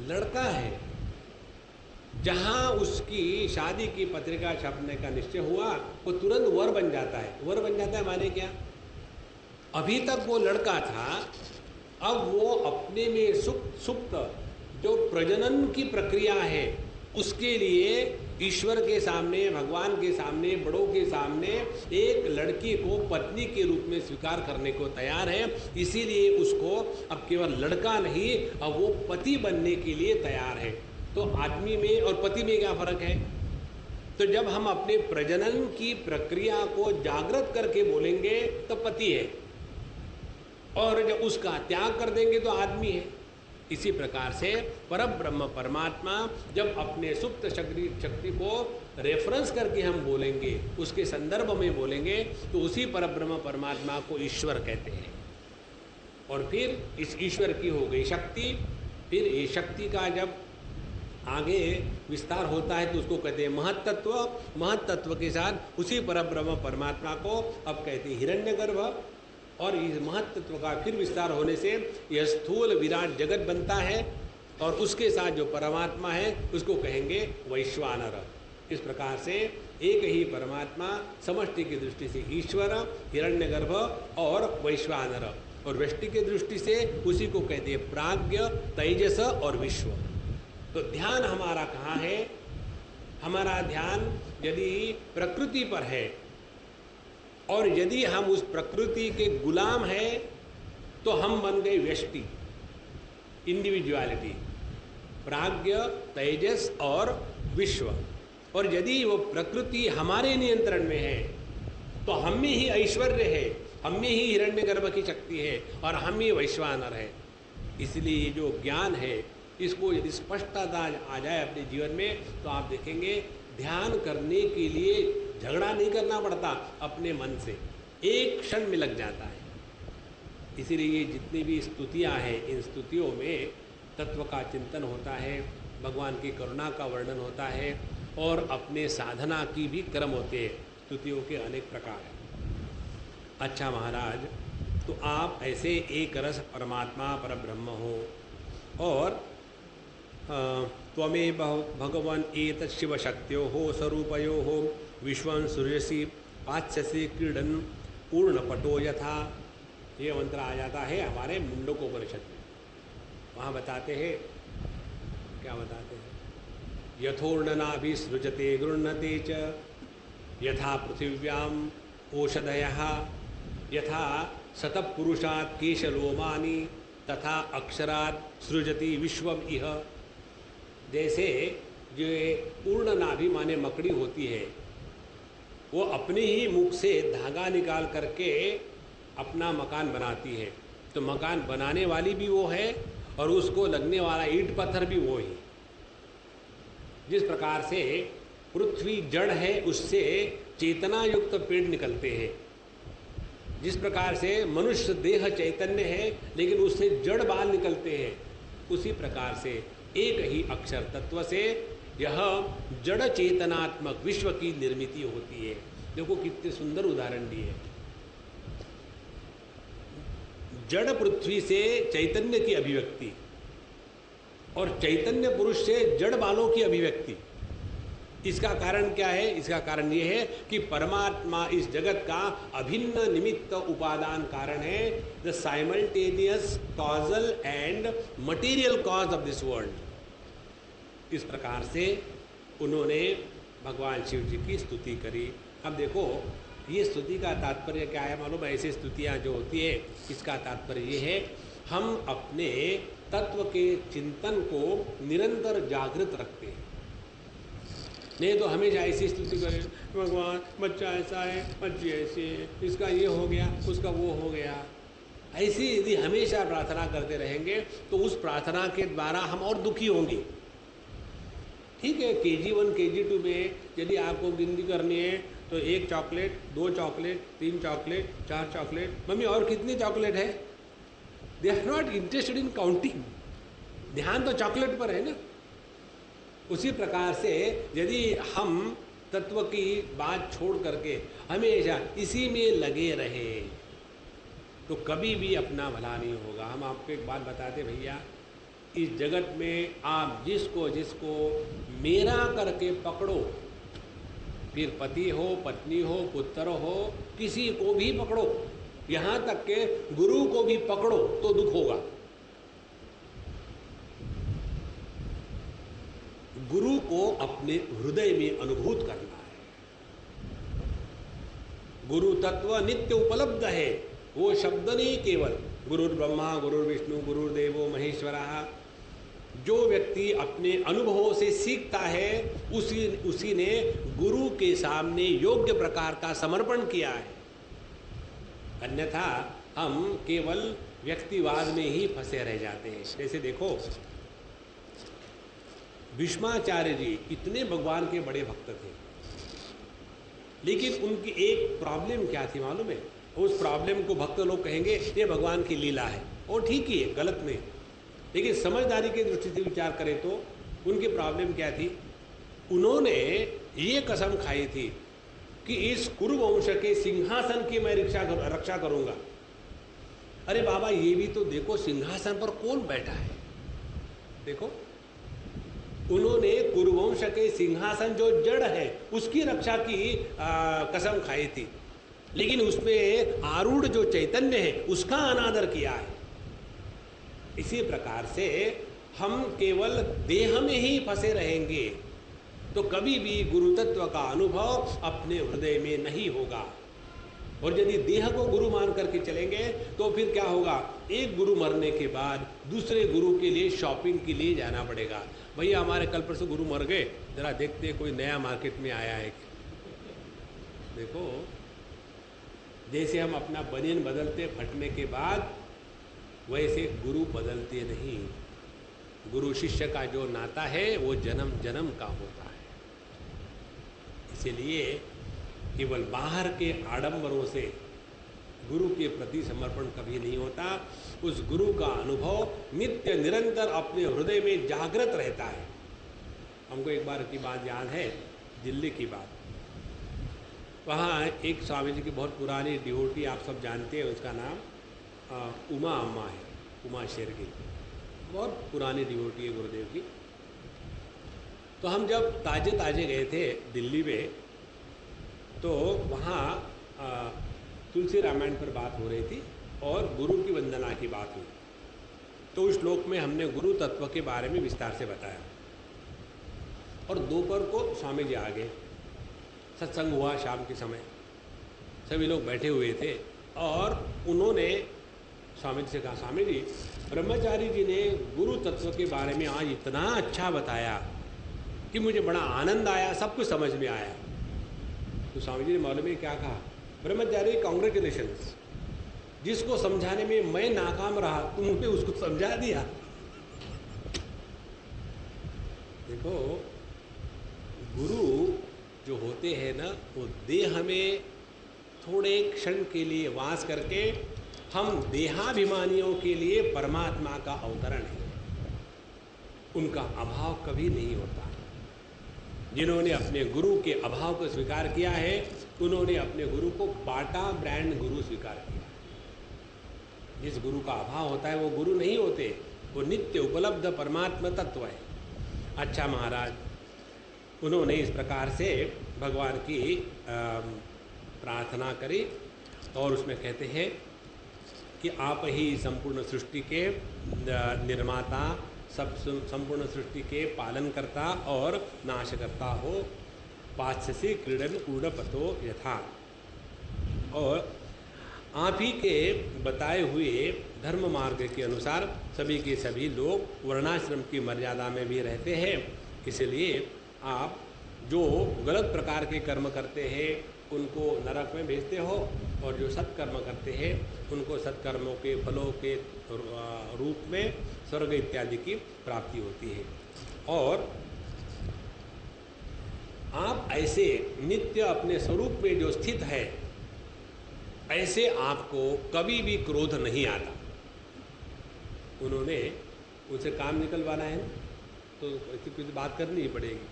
लड़का है। जहाँ उसकी शादी की पत्रिका छपने का निश्चय हुआ वो तुरंत वर बन जाता है। वर बन जाता है माने क्या? अभी तक वो लड़का था, अब वो अपने में सुप्त जो प्रजनन की प्रक्रिया है उसके लिए ईश्वर के सामने, भगवान के सामने, बड़ों के सामने एक लड़की को पत्नी के रूप में स्वीकार करने को तैयार है। इसीलिए उसको अब केवल लड़का नहीं, अब वो पति बनने के लिए तैयार है। तो आदमी में और पति में क्या फर्क है? तो जब हम अपने प्रजनन की प्रक्रिया को जागृत करके बोलेंगे तो पति है, और जब उसका त्याग कर देंगे तो आदमी है। इसी प्रकार से परब्रह्म परमात्मा जब अपने सुप्त शक्ति को रेफरेंस करके हम बोलेंगे, उसके संदर्भ में बोलेंगे, तो उसी परब्रह्म परमात्मा को ईश्वर कहते हैं। और फिर इस ईश्वर की हो गई शक्ति, फिर ये शक्ति का जब आगे विस्तार होता है तो उसको कहते हैं महत्तत्व। महत्तत्व के साथ उसी परब्रह्म परमात्मा को अब कहते हैं हिरण्यगर्भ, और इस महत्त्व का फिर विस्तार होने से यह स्थूल विराट जगत बनता है, और उसके साथ जो परमात्मा है उसको कहेंगे वैश्वानर। इस प्रकार से एक ही परमात्मा समष्टि की दृष्टि से ईश्वर, हिरण्यगर्भ और वैश्वानर, और व्यष्टि की दृष्टि से उसी को कहते हैं प्राज्ञ, तेजस और विश्व। तो ध्यान हमारा कहाँ है? हमारा ध्यान यदि प्रकृति पर है, और यदि हम उस प्रकृति के गुलाम हैं तो हम बन गए व्यष्टि, इंडिविजुअलिटी, प्राज्ञ, तेजस और विश्व। और यदि वो प्रकृति हमारे नियंत्रण में है तो हम में ही ऐश्वर्य है, हम में ही हिरण्यगर्भ की शक्ति है, और हम ही वैश्वानर है। इसलिए ये जो ज्ञान है इसको यदि स्पष्टता आ जाए अपने जीवन में तो आप देखेंगे ध्यान करने के लिए झगड़ा नहीं करना पड़ता, अपने मन से एक क्षण में लग जाता है। इसीलिए ये जितनी भी स्तुतियाँ हैं, इन स्तुतियों में तत्व का चिंतन होता है, भगवान की करुणा का वर्णन होता है, और अपने साधना की भी क्रम होते हैं। स्तुतियों के अनेक प्रकार हैं। अच्छा महाराज, तो आप ऐसे एक रस परमात्मा परब्रह्म हो, और त्वमेव भगवान एतत् शिव शक्त्यो हो स्वरूपयो हो विश्वं सूर्यसी पाच्यसे क्रीडन पूर्णपटो यथा। ये मंत्र आ जाता है हमारे मुंडकोपनिषद में। वहाँ बताते हैं, क्या बताते हैं? यथोर्णनाभिसृजते गृह्णते च यथा पृथिव्याम ओषधयः यथा शतपुरुषात् केशलोमानि तथा अक्षरात् सृजति विश्वम इह। जैसे जो पूर्ण नाभि माने मकड़ी होती है, वो अपने ही मुख से धागा निकाल करके अपना मकान बनाती है, तो मकान बनाने वाली भी वो है और उसको लगने वाला ईंट पत्थर भी वो ही। जिस प्रकार से पृथ्वी जड़ है, उससे चेतना युक्त पेड़ निकलते हैं, जिस प्रकार से मनुष्य देह चैतन्य है लेकिन उससे जड़ बाल निकलते हैं, उसी प्रकार से एक ही अक्षर तत्व से यह जड़ चेतनात्मक विश्व की निर्मित होती है। देखो कितने सुंदर उदाहरण दिए। जड़ पृथ्वी से चैतन्य की अभिव्यक्ति, और चैतन्य पुरुष से जड़ बालों की अभिव्यक्ति। इसका कारण क्या है? इसका कारण ये है कि परमात्मा इस जगत का अभिन्न निमित्त उपादान कारण है, the simultaneous causal and material cause of this world. इस प्रकार से उन्होंने भगवान शिव जी की स्तुति करी। अब देखो, ये स्तुति का तात्पर्य क्या है मालूम है? ऐसी स्तुतियाँ जो होती है इसका तात्पर्य ये है, हम अपने तत्व के चिंतन को निरंतर जागृत रखते हैं। नहीं तो हमेशा ऐसी स्तुति करें, भगवान बच्चा ऐसा है, बच्ची ऐसी है, इसका ये हो गया, उसका वो हो गया। ऐसी यदि हमेशा प्रार्थना करते रहेंगे तो उस प्रार्थना के द्वारा हम और दुखी होंगे। ठीक है, KG1 KG2 में यदि आपको गिनती करनी है तो 1 chocolate, 2 chocolate, 3 chocolate, 4 chocolate, mummy और कितनी चॉकलेट है? They are not interested in counting. ध्यान तो चॉकलेट पर है ना। उसी प्रकार से यदि हम तत्व की बात छोड़ करके हमेशा इसी में लगे रहे तो कभी भी अपना भला नहीं होगा। हम आपको एक बात बताते भैया, इस जगत में आप जिसको जिसको मेरा करके पकड़ो, फिर पति हो, पत्नी हो, पुत्र हो, किसी को भी पकड़ो, यहाँ तक के गुरु को भी पकड़ो तो दुख होगा। गुरु को अपने हृदय में अनुभूत करना है। गुरु तत्व नित्य उपलब्ध है, वो शब्द नहीं केवल। गुरुर् ब्रह्मा गुरुर् विष्णु गुरुर्देवो महेश्वरः। जो व्यक्ति अपने अनुभवों से सीखता है उसी ने गुरु के सामने योग्य प्रकार का समर्पण किया है। अन्यथा हम केवल व्यक्तिवाद में ही फंसे रह जाते हैं। जैसे देखो, भीष्माचार्य जी इतने भगवान के बड़े भक्त थे, लेकिन उनकी एक प्रॉब्लम क्या थी मालूम है? उस प्रॉब्लम को भक्त लोग कहेंगे ये भगवान की लीला है, और ठीक ही है, गलत नहीं। लेकिन समझदारी की दृष्टि से विचार करें तो उनकी प्रॉब्लम क्या थी? उन्होंने ये कसम खाई थी कि इस कुरुवंश के सिंहासन की मैं रक्षा करूंगा। अरे बाबा, ये भी तो देखो सिंहासन पर कौन बैठा है। देखो, उन्होंने कुरुवंश के सिंहासन जो जड़ है उसकी रक्षा की कसम खाई थी, लेकिन उसमें आरूढ़ जो चैतन्य है उसका अनादर किया है। इसी प्रकार से हम केवल देह में ही फंसे रहेंगे तो कभी भी गुरु तत्व का अनुभव अपने हृदय में नहीं होगा। और यदि देह को गुरु मान करके चलेंगे तो फिर क्या होगा? एक गुरु मरने के बाद दूसरे गुरु के लिए शॉपिंग के लिए जाना पड़ेगा। भैया हमारे कल परसों गुरु मर गए, जरा देखते कोई नया मार्केट में आया है। देखो, जैसे हम अपना बनियान बदलते फटने के बाद, वैसे गुरु बदलते नहीं। गुरु शिष्य का जो नाता है वो जन्म जन्म का होता है। इसीलिए केवल बाहर के आडंबरों से गुरु के प्रति समर्पण कभी नहीं होता। उस गुरु का अनुभव नित्य निरंतर अपने हृदय में जागृत रहता है। हमको एक बार की बात याद है, दिल्ली की बात। वहाँ एक स्वामी जी की बहुत पुरानी डिवोटी, आप सब जानते हैं, उसका नाम उमा अम्मा है, उमा शेरगिल। बहुत पुरानी डिवोटी है गुरुदेव की। तो हम जब ताजे ताजे गए थे दिल्ली में, तो वहाँ तुलसी रामायण पर बात हो रही थी और गुरु की वंदना की बात हुई। तो उस श्लोक में हमने गुरु तत्व के बारे में विस्तार से बताया। और दोपहर को स्वामी जी आ गए, सत्संग हुआ शाम के समय, सभी लोग बैठे हुए थे और उन्होंने स्वामी जी से कहा, स्वामी जी ब्रह्मचारी जी ने गुरु तत्व के बारे में आज इतना अच्छा बताया कि मुझे बड़ा आनंद आया, सब कुछ समझ में आया। तो स्वामी जी ने मालूम है क्या कहा? ब्रह्मचारी कॉन्ग्रेचुलेशंस, जिसको समझाने में मैं नाकाम रहा तुमने उसको समझा दिया। देखो, गुरु जो होते हैं ना, वो देह में थोड़े क्षण के लिए वास करके हम देहाभिमानियों के लिए परमात्मा का अवतरण है। उनका अभाव कभी नहीं होता। जिन्होंने अपने गुरु के अभाव को स्वीकार किया है, उन्होंने अपने गुरु को बाटा ब्रांड गुरु स्वीकार किया। जिस गुरु का अभाव होता है वो गुरु नहीं होते, वो नित्य उपलब्ध परमात्मा तत्व है। अच्छा महाराज, उन्होंने इस प्रकार से भगवान की प्रार्थना करी और उसमें कहते हैं कि आप ही संपूर्ण सृष्टि के निर्माता, सब संपूर्ण सृष्टि के पालनकर्ता और नाशकर्ता हो। पाश्यसी क्रीडन कूढ़पतो यथा। और आप ही के बताए हुए धर्म मार्ग के अनुसार सभी के सभी लोग वर्णाश्रम की मर्यादा में भी रहते हैं। इसलिए आप जो गलत प्रकार के कर्म करते हैं उनको नरक में भेजते हो, और जो सत्कर्म करते हैं उनको सत्कर्मों के फलों के रूप में स्वर्ग इत्यादि की प्राप्ति होती है। और आप ऐसे नित्य अपने स्वरूप में जो स्थित है, ऐसे आपको कभी भी क्रोध नहीं आता। उन्होंने उनसे काम निकलवाना है तो ऐसी कुछ बात करनी ही पड़ेगी।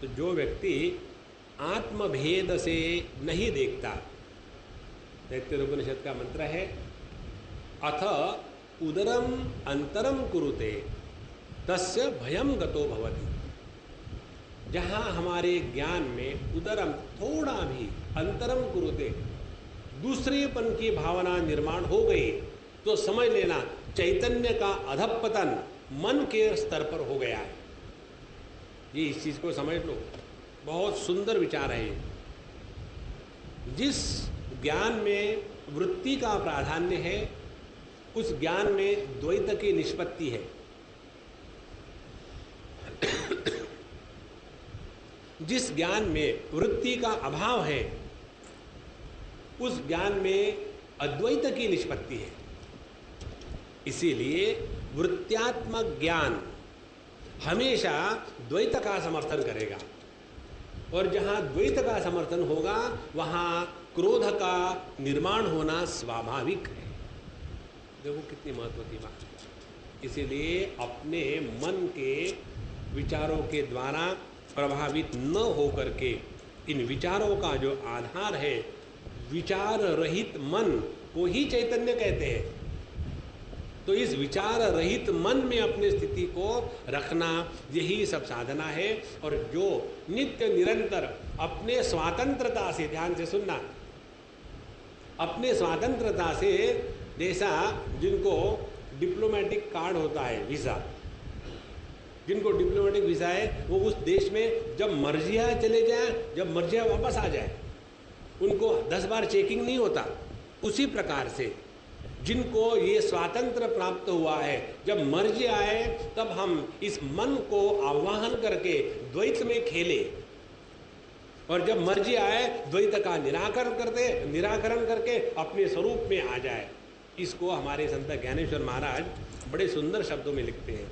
तो जो व्यक्ति आत्मभेद से नहीं देखता, तैत्तिरीयोपनिषद का मंत्र है, अथ उदरम अंतरम कुरुते तस्य भयम गतो भवति। जहाँ हमारे ज्ञान में उदरम थोड़ा भी अंतरम कुरुते दूसरेपन की भावना निर्माण हो गई तो समझ लेना चैतन्य का अधपतन मन के स्तर पर हो गया है। ये इस चीज़ को समझ लो, बहुत सुंदर विचार है ये। जिस ज्ञान में वृत्ति का प्राधान्य है उस ज्ञान में द्वैत की निष्पत्ति है। जिस ज्ञान में वृत्ति का अभाव है उस ज्ञान में अद्वैत की निष्पत्ति है। इसीलिए वृत्त्यात्मक ज्ञान हमेशा द्वैत का समर्थन करेगा, और जहाँ द्वैत का समर्थन होगा वहाँ क्रोध का निर्माण होना स्वाभाविक है। देखो कितनी महत्व की बात। इसीलिए अपने मन के विचारों के द्वारा प्रभावित न होकर के इन विचारों का जो आधार है, विचार रहित मन को ही चैतन्य कहते हैं। तो इस विचार रहित मन में अपनी स्थिति को रखना, यही सब साधना है। और जो नित्य निरंतर अपने स्वतंत्रता से, ध्यान से सुनना, अपने स्वतंत्रता से, जैसा जिनको डिप्लोमेटिक कार्ड होता है, वीज़ा, जिनको डिप्लोमेटिक वीज़ा है वो उस देश में जब मर्जी आए चले जाए, जब मर्जी आए वापस आ जाए, उनको 10 बार चेकिंग नहीं होता। उसी प्रकार से जिनको ये स्वातंत्र प्राप्त हुआ है, जब मर्जी आए तब हम इस मन को आवाहन करके द्वैत में खेले, और जब मर्जी आए द्वैत का निराकरण करके अपने स्वरूप में आ जाए। इसको हमारे संत ज्ञानेश्वर महाराज बड़े सुंदर शब्दों में लिखते हैं।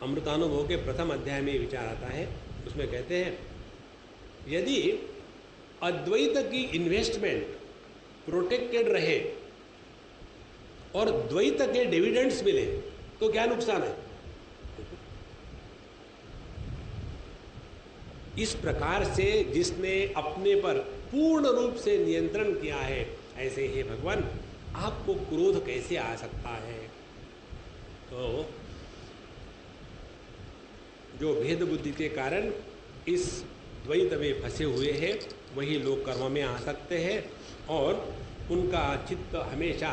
अमृतानुभव के प्रथम अध्याय में विचार आता है, उसमें कहते हैं यदि अद्वैत की इन्वेस्टमेंट प्रोटेक्टेड रहे और द्वैत के डिविडेंड्स मिले तो क्या नुकसान है। इस प्रकार से जिसने अपने पर पूर्ण रूप से नियंत्रण किया है, ऐसे ही भगवान आपको क्रोध कैसे आ सकता है। तो जो भेद बुद्धि के कारण इस द्वैत में फंसे हुए हैं वही लोग कर्म में आ सकते हैं, और उनका चित्त हमेशा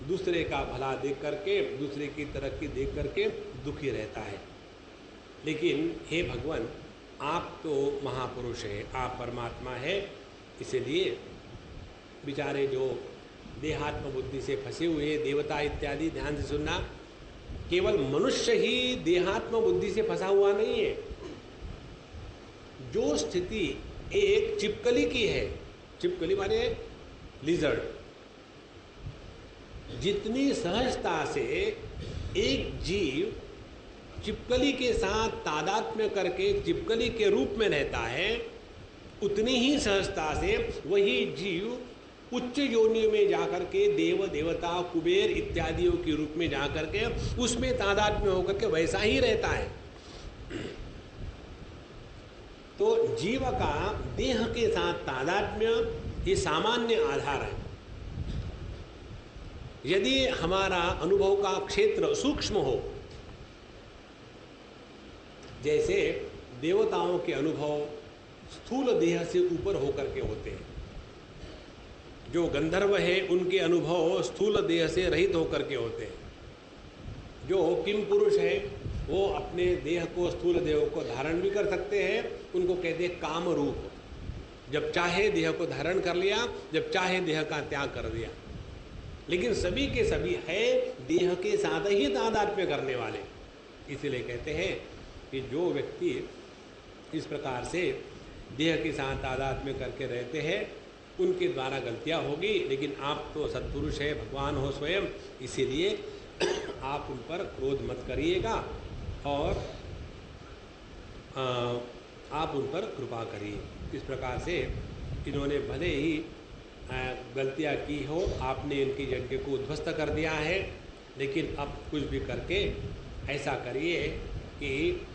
दूसरे का भला देख करके, दूसरे की तरक्की देख करके दुखी रहता है। लेकिन हे भगवान, आप तो महापुरुष है, आप परमात्मा है। इसलिए बेचारे जो देहात्म बुद्धि से फंसे हुए देवता इत्यादि, ध्यान से सुनना, केवल मनुष्य ही देहात्म बुद्धि से फंसा हुआ नहीं है। जो स्थिति एक छिपकली की है, छिपकली माने लिजर्ड, जितनी सहजता से एक जीव छिपकली के साथ तादात्म्य करके छिपकली के रूप में रहता है, उतनी ही सहजता से वही जीव उच्च योनियों में जाकर के देव देवता कुबेर इत्यादियों के रूप में जाकर के उसमें तादात्म्य होकर के वैसा ही रहता है। तो जीव का देह के साथ तादात्म्य ये सामान्य आधार है। यदि हमारा अनुभव का क्षेत्र सूक्ष्म हो, जैसे देवताओं के अनुभव स्थूल देह से ऊपर होकर के होते हैं, जो गंधर्व है उनके अनुभव स्थूल देह से रहित होकर के होते हैं, जो किम पुरुष है वो अपने देह को, स्थूल देह को धारण भी कर सकते हैं, उनको कहते हैं काम रूप। जब चाहे देह को धारण कर लिया, जब चाहे देह का त्याग कर दिया, लेकिन सभी के सभी है देह के साथ ही तादात्म्य करने वाले। इसीलिए कहते हैं कि जो व्यक्ति इस प्रकार से देह के साथ तादात्म्य करके रहते हैं उनके द्वारा गलतियां होगी, लेकिन आप तो सत्पुरुष है, भगवान हो स्वयं, इसीलिए आप उन पर क्रोध मत करिएगा और आप उन पर कृपा करिए। इस प्रकार से इन्होंने भले ही गलतियां की हो, आपने इनकी यज्ञ को उद्ध्वस्त कर दिया है, लेकिन अब कुछ भी करके ऐसा करिए कि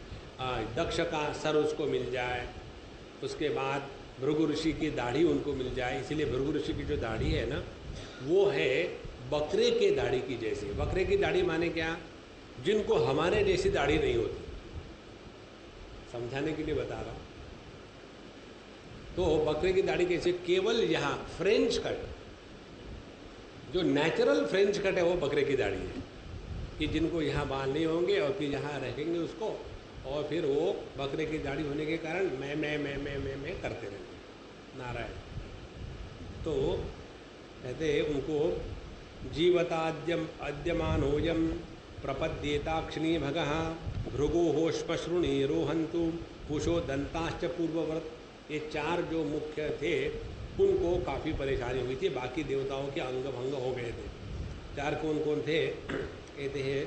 दक्ष का सर उसको मिल जाए, उसके बाद भृगु ऋषि की दाढ़ी उनको मिल जाए। इसीलिए भृगु ऋषि की जो दाढ़ी है ना, वो है बकरे के दाढ़ी की जैसी। बकरे की दाढ़ी माने क्या? जिनको हमारे जैसी दाढ़ी नहीं होती, समझाने के लिए बता रहा हूँ। तो बकरे की दाढ़ी कैसे? केवल यहाँ फ्रेंच कट, जो नेचुरल फ्रेंच कट है वो बकरे की दाढ़ी है, कि जिनको यहाँ बाल नहीं होंगे और फिर यहाँ रहेंगे उसको, और फिर वो बकरे की दाढ़ी होने के कारण मैं करते रहेंगे नारायण। तो कहते उनको जीवताद्यम अद्यमानोयम प्रपद्येताक्षिणी भगः भृगोः श्मश्रुणी रोहंतु कुशो दंताश्च पूर्ववर्त। ये चार जो मुख्य थे उनको काफ़ी परेशानी हुई थी, बाकी देवताओं के अंग भंग हो गए थे। चार कौन कौन थे? कहते हैं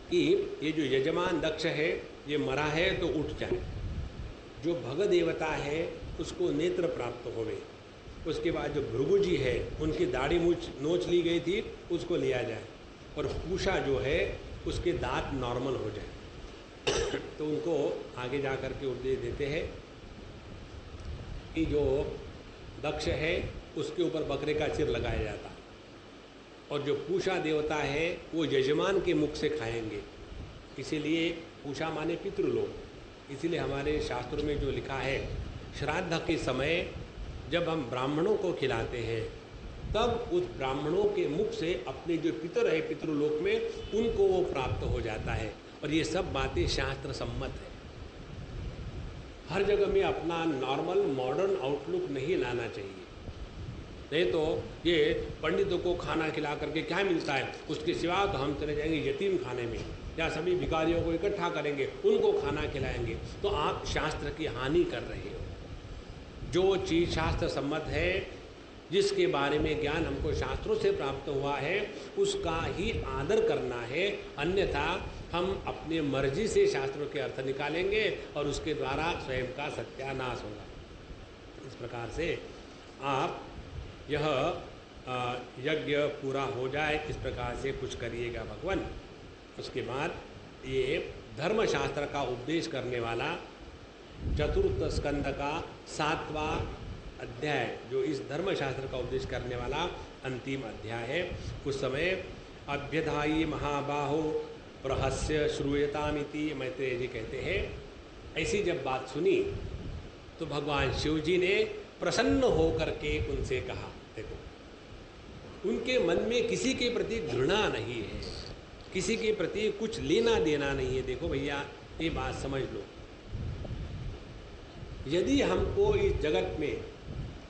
कि ये जो यजमान दक्ष है ये मरा है तो उठ जाए, जो भग देवता है उसको नेत्र प्राप्त होवे, उसके बाद जो भृगु जी है उनकी दाढ़ी मूछ नोच ली गई थी उसको लिया जाए, और पूषा जो है उसके दांत नॉर्मल हो जाए। तो उनको आगे जा कर के उपदेश देते हैं कि जो दक्ष है उसके ऊपर बकरे का सिर लगाया जाता, और जो पूषा देवता है वो यजमान के मुख से खाएंगे। इसीलिए पूषा माने पितृलोक। इसीलिए हमारे शास्त्रों में जो लिखा है, श्राद्ध के समय जब हम ब्राह्मणों को खिलाते हैं तब उस ब्राह्मणों के मुख से अपने जो पितर है पितृलोक में उनको वो प्राप्त हो जाता है। और ये सब बातें शास्त्र सम्मत है। हर जगह में अपना नॉर्मल मॉडर्न आउटलुक नहीं लाना चाहिए, नहीं तो ये पंडितों को खाना खिला करके क्या मिलता है, उसके सिवा तो हम चले जाएंगे यतीम खाने में, या सभी भिखारियों को इकट्ठा करेंगे उनको खाना खिलाएंगे, तो आप शास्त्र की हानि कर रहे हो। जो चीज़ शास्त्र सम्मत है, जिसके बारे में ज्ञान हमको शास्त्रों से प्राप्त हुआ है, उसका ही आदर करना है, अन्यथा हम अपने मर्जी से शास्त्रों के अर्थ निकालेंगे और उसके द्वारा स्वयं का सत्यानाश होगा। इस प्रकार से आप यह यज्ञ पूरा हो जाए इस प्रकार से कुछ करिएगा भगवान। उसके बाद ये धर्मशास्त्र का उपदेश करने वाला चतुर्थ स्कंद का 7वां अध्याय, जो इस धर्मशास्त्र का उपदेश करने वाला अंतिम अध्याय है, उस समय अभ्यधायी महाबाहो प्रहस्य श्रूयतामिति मैत्रेय जी कहते हैं। ऐसी जब बात सुनी तो भगवान शिव जी ने प्रसन्न होकर के उनसे कहा, देखो उनके मन में किसी के प्रति घृणा नहीं है, किसी के प्रति कुछ लेना देना नहीं है। देखो भैया ये बात समझ लो, यदि हमको इस जगत में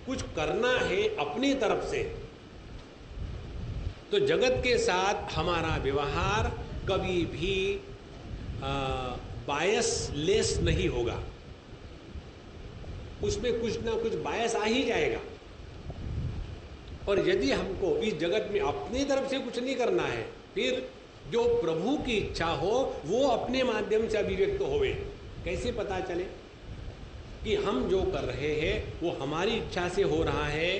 कुछ करना है अपनी तरफ से तो जगत के साथ हमारा व्यवहार कभी भी बायसलेस नहीं होगा, उसमें कुछ ना कुछ बायस आ ही जाएगा। और यदि हमको इस जगत में अपनी तरफ से कुछ नहीं करना है, फिर जो प्रभु की इच्छा हो वो अपने माध्यम से अभिव्यक्त होवे। कैसे पता चले कि हम जो कर रहे हैं वो हमारी इच्छा से हो रहा है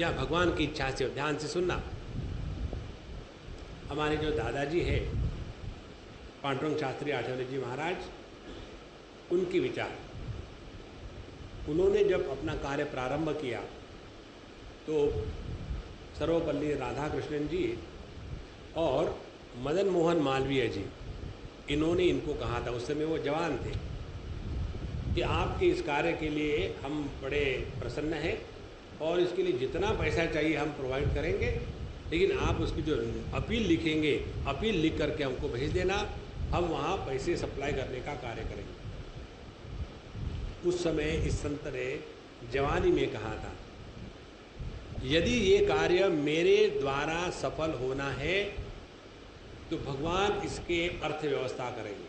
या भगवान की इच्छा से? ध्यान से सुनना। हमारे जो दादाजी है पांडुरंग शास्त्री आठवले जी महाराज, उनके विचार, उन्होंने जब अपना कार्य प्रारंभ किया तो सर्वपल्ली राधाकृष्णन जी और मदन मोहन मालवीय जी, इन्होंने इनको कहा था, उस समय वो जवान थे, कि आपके इस कार्य के लिए हम बड़े प्रसन्न हैं और इसके लिए जितना पैसा चाहिए हम प्रोवाइड करेंगे, लेकिन आप उसकी जो अपील लिखेंगे, अपील लिख करके हमको भेज देना, हम वहाँ पैसे सप्लाई करने का कार्य करेंगे। उस समय इस संत ने जवानी में कहा था, यदि ये कार्य मेरे द्वारा सफल होना है तो भगवान इसके अर्थव्यवस्था करेंगे,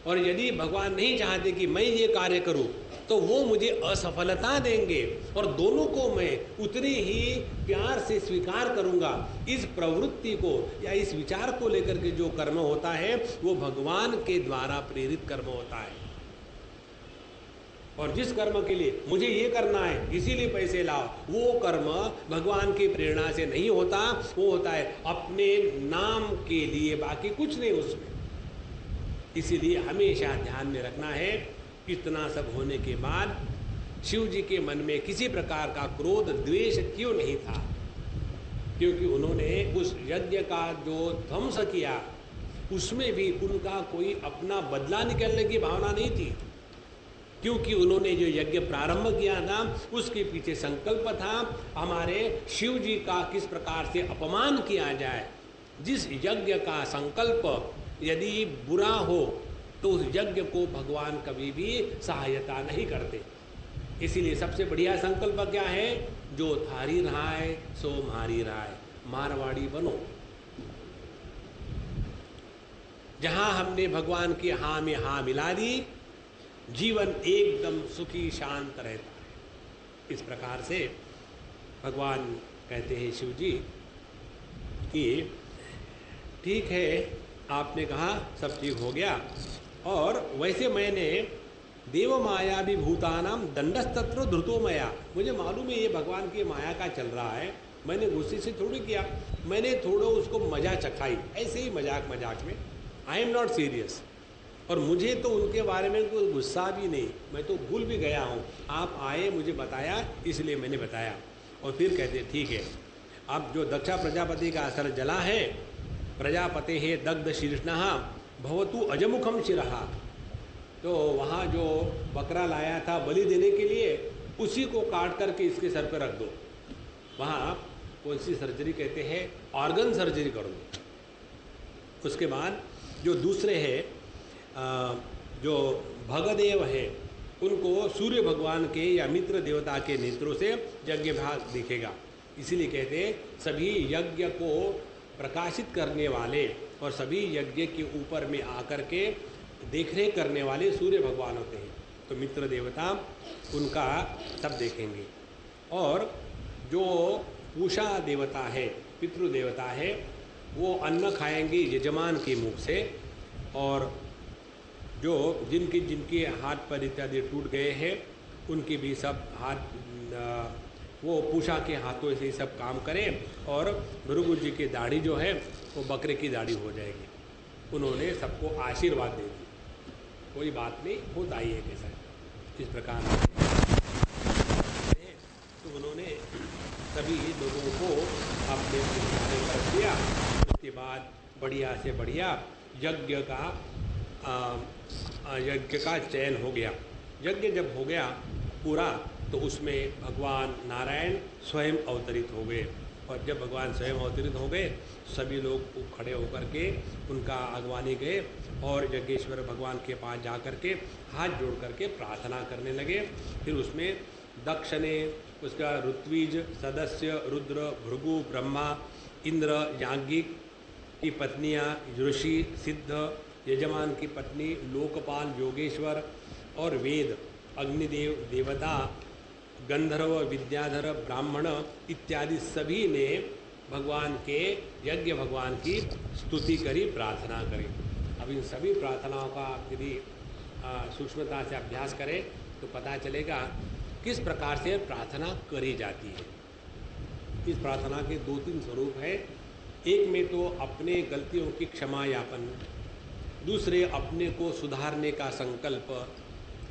और यदि भगवान नहीं चाहते कि मैं ये कार्य करूं तो वो मुझे असफलता देंगे, और दोनों को मैं उतने ही प्यार से स्वीकार करूंगा। इस प्रवृत्ति को या इस विचार को लेकर के जो कर्म होता है वो भगवान के द्वारा प्रेरित कर्म होता है, और जिस कर्म के लिए मुझे ये करना है इसीलिए पैसे लाओ, वो कर्म भगवान की प्रेरणा से नहीं होता, वो होता है अपने नाम के लिए, बाकी कुछ नहीं उसमें। इसीलिए हमेशा ध्यान में रखना है, इतना सब होने के बाद शिव जी के मन में किसी प्रकार का क्रोध द्वेष क्यों नहीं था, क्योंकि उन्होंने उस यज्ञ का जो ध्वंस किया उसमें भी उनका कोई अपना बदला निकलने की भावना नहीं थी, क्योंकि उन्होंने जो यज्ञ प्रारंभ किया था उसके पीछे संकल्प था हमारे शिव जी का किस प्रकार से अपमान किया जाए। जिस यज्ञ का संकल्प यदि बुरा हो तो उस यज्ञ को भगवान कभी भी सहायता नहीं करते। इसीलिए सबसे बढ़िया संकल्प क्या है, जो थारी रहा है सो मारी रहा है, मारवाड़ी बनो। जहां हमने भगवान की हाँ में हाँ मिला दी, जीवन एकदम सुखी शांत रहता है। इस प्रकार से भगवान कहते हैं शिव जी कि ठीक है, आपने कहा सब ठीक हो गया, और वैसे मैंने देव माया भी भूतानाम दंडस्तत्र धृतो मया, मुझे मालूम है ये भगवान की माया का चल रहा है, मैंने गुस्से से थोड़ी किया, मैंने थोड़ा उसको मजा चखाई, ऐसे ही मजाक मजाक में। आई एम नॉट सीरियस, और मुझे तो उनके बारे में कोई गुस्सा भी नहीं, मैं तो भूल भी गया हूँ, आप आए मुझे बताया इसलिए मैंने बताया। और फिर कहते ठीक है, अब जो दक्षा प्रजापति का असर जला है, प्रजापते है दग्ध शीर्षणः भवतु अजमुखम शिरहा, तो वहाँ जो बकरा लाया था बलि देने के लिए उसी को काट करके इसके सर पर रख दो। वहाँ कौन सी सर्जरी कहते हैं, ऑर्गन सर्जरी कर दो। उसके बाद जो दूसरे हैं जो भगदेव है उनको सूर्य भगवान के या मित्र देवता के नेत्रों से यज्ञ भाग दिखेगा। इसीलिए कहते हैं सभी यज्ञ को प्रकाशित करने वाले और सभी यज्ञ के ऊपर में आकर के देखरेख करने वाले सूर्य भगवान होते हैं, तो मित्र देवता उनका सब देखेंगे। और जो पूषा देवता है, पितृ देवता है, वो अन्न खाएंगे यजमान के मुख से, और जो जिनके हाथ पर इत्यादि टूट गए हैं उनके भी सब हाथ वो पूषा के हाथों से सब काम करें, और भृगु जी की दाढ़ी जो है वो बकरे की दाढ़ी हो जाएगी। उन्होंने सबको आशीर्वाद दे दी, कोई बात नहीं, होता ही है कैसा। इस प्रकार तो उन्होंने सभी लोगों को अपने कर दिया। उसके बाद बढ़िया से बढ़िया यज्ञ का चयन हो गया। यज्ञ जब हो गया पूरा तो उसमें भगवान नारायण स्वयं अवतरित हो गए, और जब भगवान स्वयं अवतरित हो गए सभी लोग खड़े होकर के उनका अगवानी गए और यज्ञेश्वर भगवान के पास जा कर के हाथ जोड़ करके प्रार्थना करने लगे। फिर उसमें दक्ष ने, उसका ऋत्विज, सदस्य, रुद्र, भृगु, ब्रह्मा, इंद्र, याज्ञिक की पत्नियां, ऋषि, सिद्ध, यजमान की पत्नी, लोकपाल, योगेश्वर और वेद, अग्निदेव, देवता, गंधर्व, विद्याधर, ब्राह्मण इत्यादि सभी ने भगवान के यज्ञ भगवान की स्तुति करी, प्रार्थना करी। अब इन सभी प्रार्थनाओं का यदि सूक्ष्मता से अभ्यास करें तो पता चलेगा किस प्रकार से प्रार्थना करी जाती है। इस प्रार्थना के 2-3 स्वरूप है। एक में तो अपने गलतियों की क्षमा यापन, दूसरे अपने को सुधारने का संकल्प,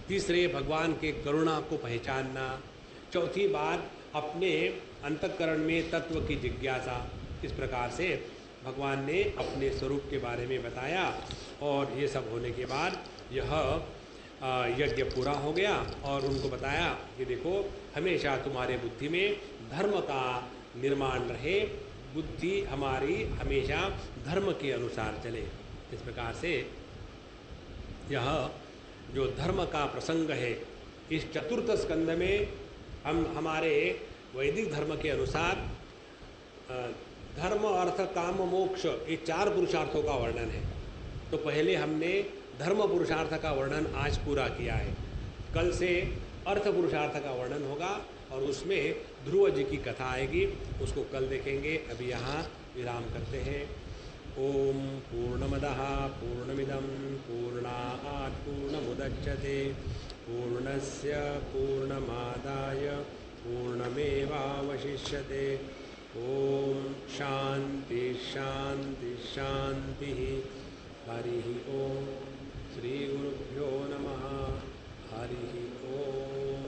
तीसरे भगवान के करुणा को पहचानना, चौथी बात अपने अंतःकरण में तत्व की जिज्ञासा। इस प्रकार से भगवान ने अपने स्वरूप के बारे में बताया, और ये सब होने के बाद यह यज्ञ पूरा हो गया और उनको बताया कि देखो हमेशा तुम्हारे बुद्धि में धर्म का निर्माण रहे, बुद्धि हमारी हमेशा धर्म के अनुसार चले। इस प्रकार से यह जो धर्म का प्रसंग है, इस चतुर्थ स्कंद में हम हमारे वैदिक धर्म के अनुसार धर्म अर्थ काम मोक्ष ये 4 पुरुषार्थों का वर्णन है। तो पहले हमने धर्म पुरुषार्थ का वर्णन आज पूरा किया है। कल से अर्थ पुरुषार्थ का वर्णन होगा और उसमें ध्रुव जी की कथा आएगी, उसको कल देखेंगे। अभी यहाँ विराम करते हैं। ओम पूर्णमदः पूर्णमिदं पूर्णात् पूर्णमुदच्यते पूर्णस्य पूर्णमादाय पूर्णमेवावशिष्यते। ओम शांति शांति शांति। हरि ओम। श्री गुरुभ्यो नमः। हरि ओम।